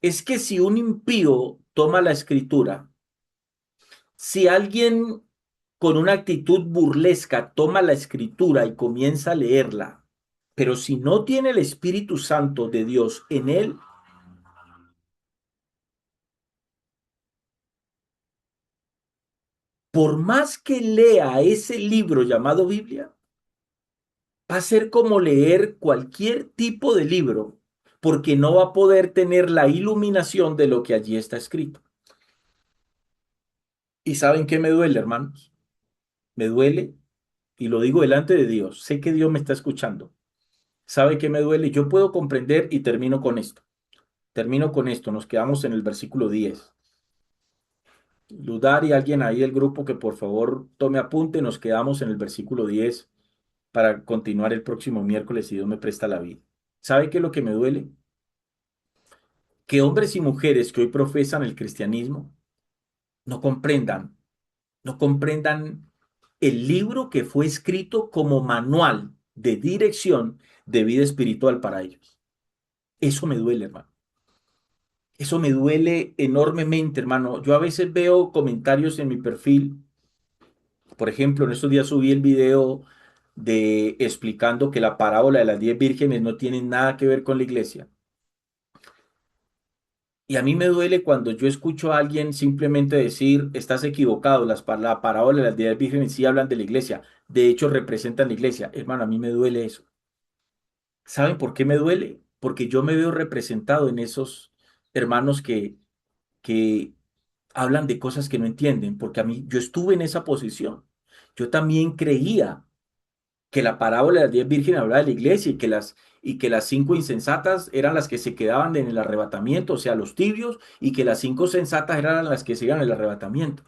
es que si un impío toma la escritura, si alguien con una actitud burlesca toma la escritura y comienza a leerla, pero si no tiene el Espíritu Santo de Dios en él, por más que lea ese libro llamado Biblia, va a ser como leer cualquier tipo de libro, porque no va a poder tener la iluminación de lo que allí está escrito. ¿Y saben qué me duele, hermanos? Me duele, y lo digo delante de Dios. Sé que Dios me está escuchando. ¿Sabe qué me duele? Yo puedo comprender y termino con esto. Termino con esto. Nos quedamos en el versículo 10. Ludar y alguien ahí del grupo que por favor tome apunte. Nos quedamos en el versículo 10 para continuar el próximo miércoles si Dios me presta la vida. ¿Sabe qué es lo que me duele? Que hombres y mujeres que hoy profesan el cristianismo no comprendan, no comprendan el libro que fue escrito como manual de dirección de vida espiritual para ellos. Eso me duele, hermano. Eso me duele enormemente, hermano. Yo a veces veo comentarios en mi perfil. Por ejemplo, en estos días subí el video de explicando que la parábola de las 10 vírgenes no tiene nada que ver con la iglesia. Y a mí me duele cuando yo escucho a alguien simplemente decir, estás equivocado, la parábola de las 10 vírgenes sí hablan de la iglesia, de hecho representan la iglesia. Hermano, a mí me duele eso. ¿Saben por qué me duele? Porque yo me veo representado en esos hermanos que hablan de cosas que no entienden, porque a mí, yo estuve en esa posición. Yo también creía que la parábola de las 10 vírgenes hablaba de la iglesia y que las cinco insensatas eran las que se quedaban en el arrebatamiento, o sea, los tibios, y que las cinco sensatas eran las que se iban en el arrebatamiento.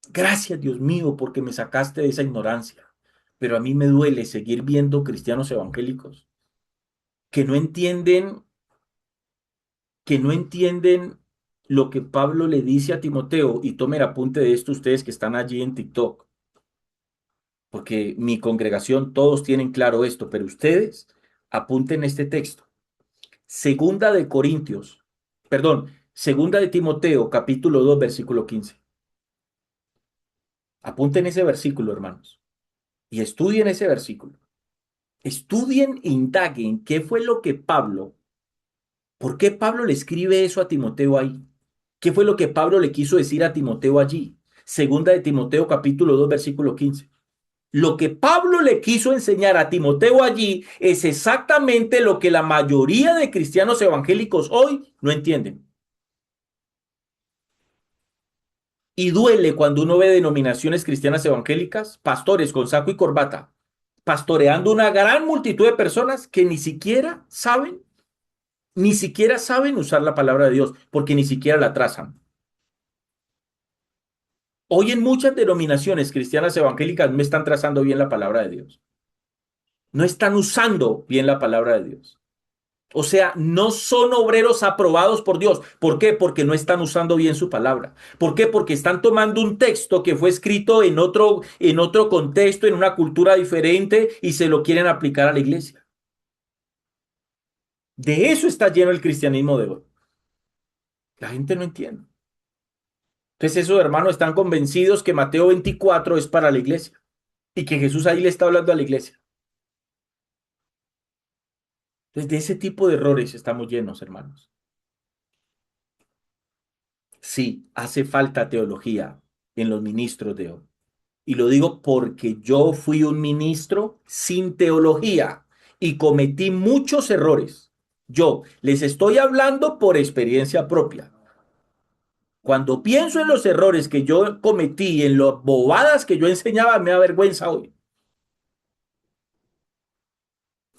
Gracias, Dios mío, porque me sacaste de esa ignorancia. Pero a mí me duele seguir viendo cristianos evangélicos que no entienden, que no entienden lo que Pablo le dice a Timoteo, y tomen apunte de esto ustedes que están allí en TikTok, porque mi congregación todos tienen claro esto, pero ustedes apunten este texto. Segunda de Corintios, perdón, segunda de Timoteo, capítulo 2 versículo 15. Apunten ese versículo, hermanos, y estudien ese versículo. Estudien e indaguen qué fue lo que Pablo, por qué Pablo le escribe eso a Timoteo ahí. ¿Qué fue lo que Pablo le quiso decir a Timoteo allí? Segunda de Timoteo, capítulo 2 versículo 15. Lo que Pablo le quiso enseñar a Timoteo allí es exactamente lo que la mayoría de cristianos evangélicos hoy no entienden. Y duele cuando uno ve denominaciones cristianas evangélicas, pastores con saco y corbata, pastoreando una gran multitud de personas que ni siquiera saben usar la palabra de Dios, porque ni siquiera la trazan. Hoy en muchas denominaciones cristianas evangélicas no están trazando bien la palabra de Dios. No están usando bien la palabra de Dios. O sea, no son obreros aprobados por Dios. ¿Por qué? Porque no están usando bien su palabra. ¿Por qué? Porque están tomando un texto que fue escrito en otro contexto, en una cultura diferente y se lo quieren aplicar a la iglesia. De eso está lleno el cristianismo de hoy. La gente no entiende. Entonces esos hermanos están convencidos que Mateo 24 es para la iglesia y que Jesús ahí le está hablando a la iglesia. Entonces de ese tipo de errores estamos llenos, hermanos. Sí, hace falta teología en los ministros de hoy. Y lo digo porque yo fui un ministro sin teología y cometí muchos errores. Yo les estoy hablando por experiencia propia. Cuando pienso en los errores que yo cometí, en las bobadas que yo enseñaba, me da vergüenza hoy.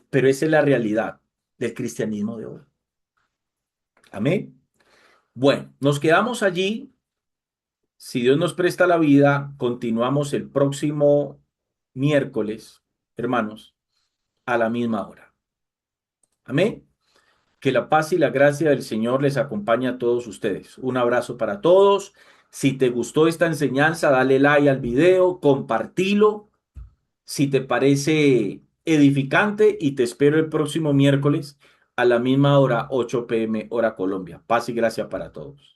Pero esa es la realidad del cristianismo de hoy. Amén. Bueno, nos quedamos allí. Si Dios nos presta la vida, continuamos el próximo miércoles, hermanos, a la misma hora. Amén. Que la paz y la gracia del Señor les acompañe a todos ustedes. Un abrazo para todos. Si te gustó esta enseñanza, dale like al video, compartilo. Si te parece edificante y te espero el próximo miércoles a la misma hora, 8 p.m. hora Colombia. Paz y gracia para todos.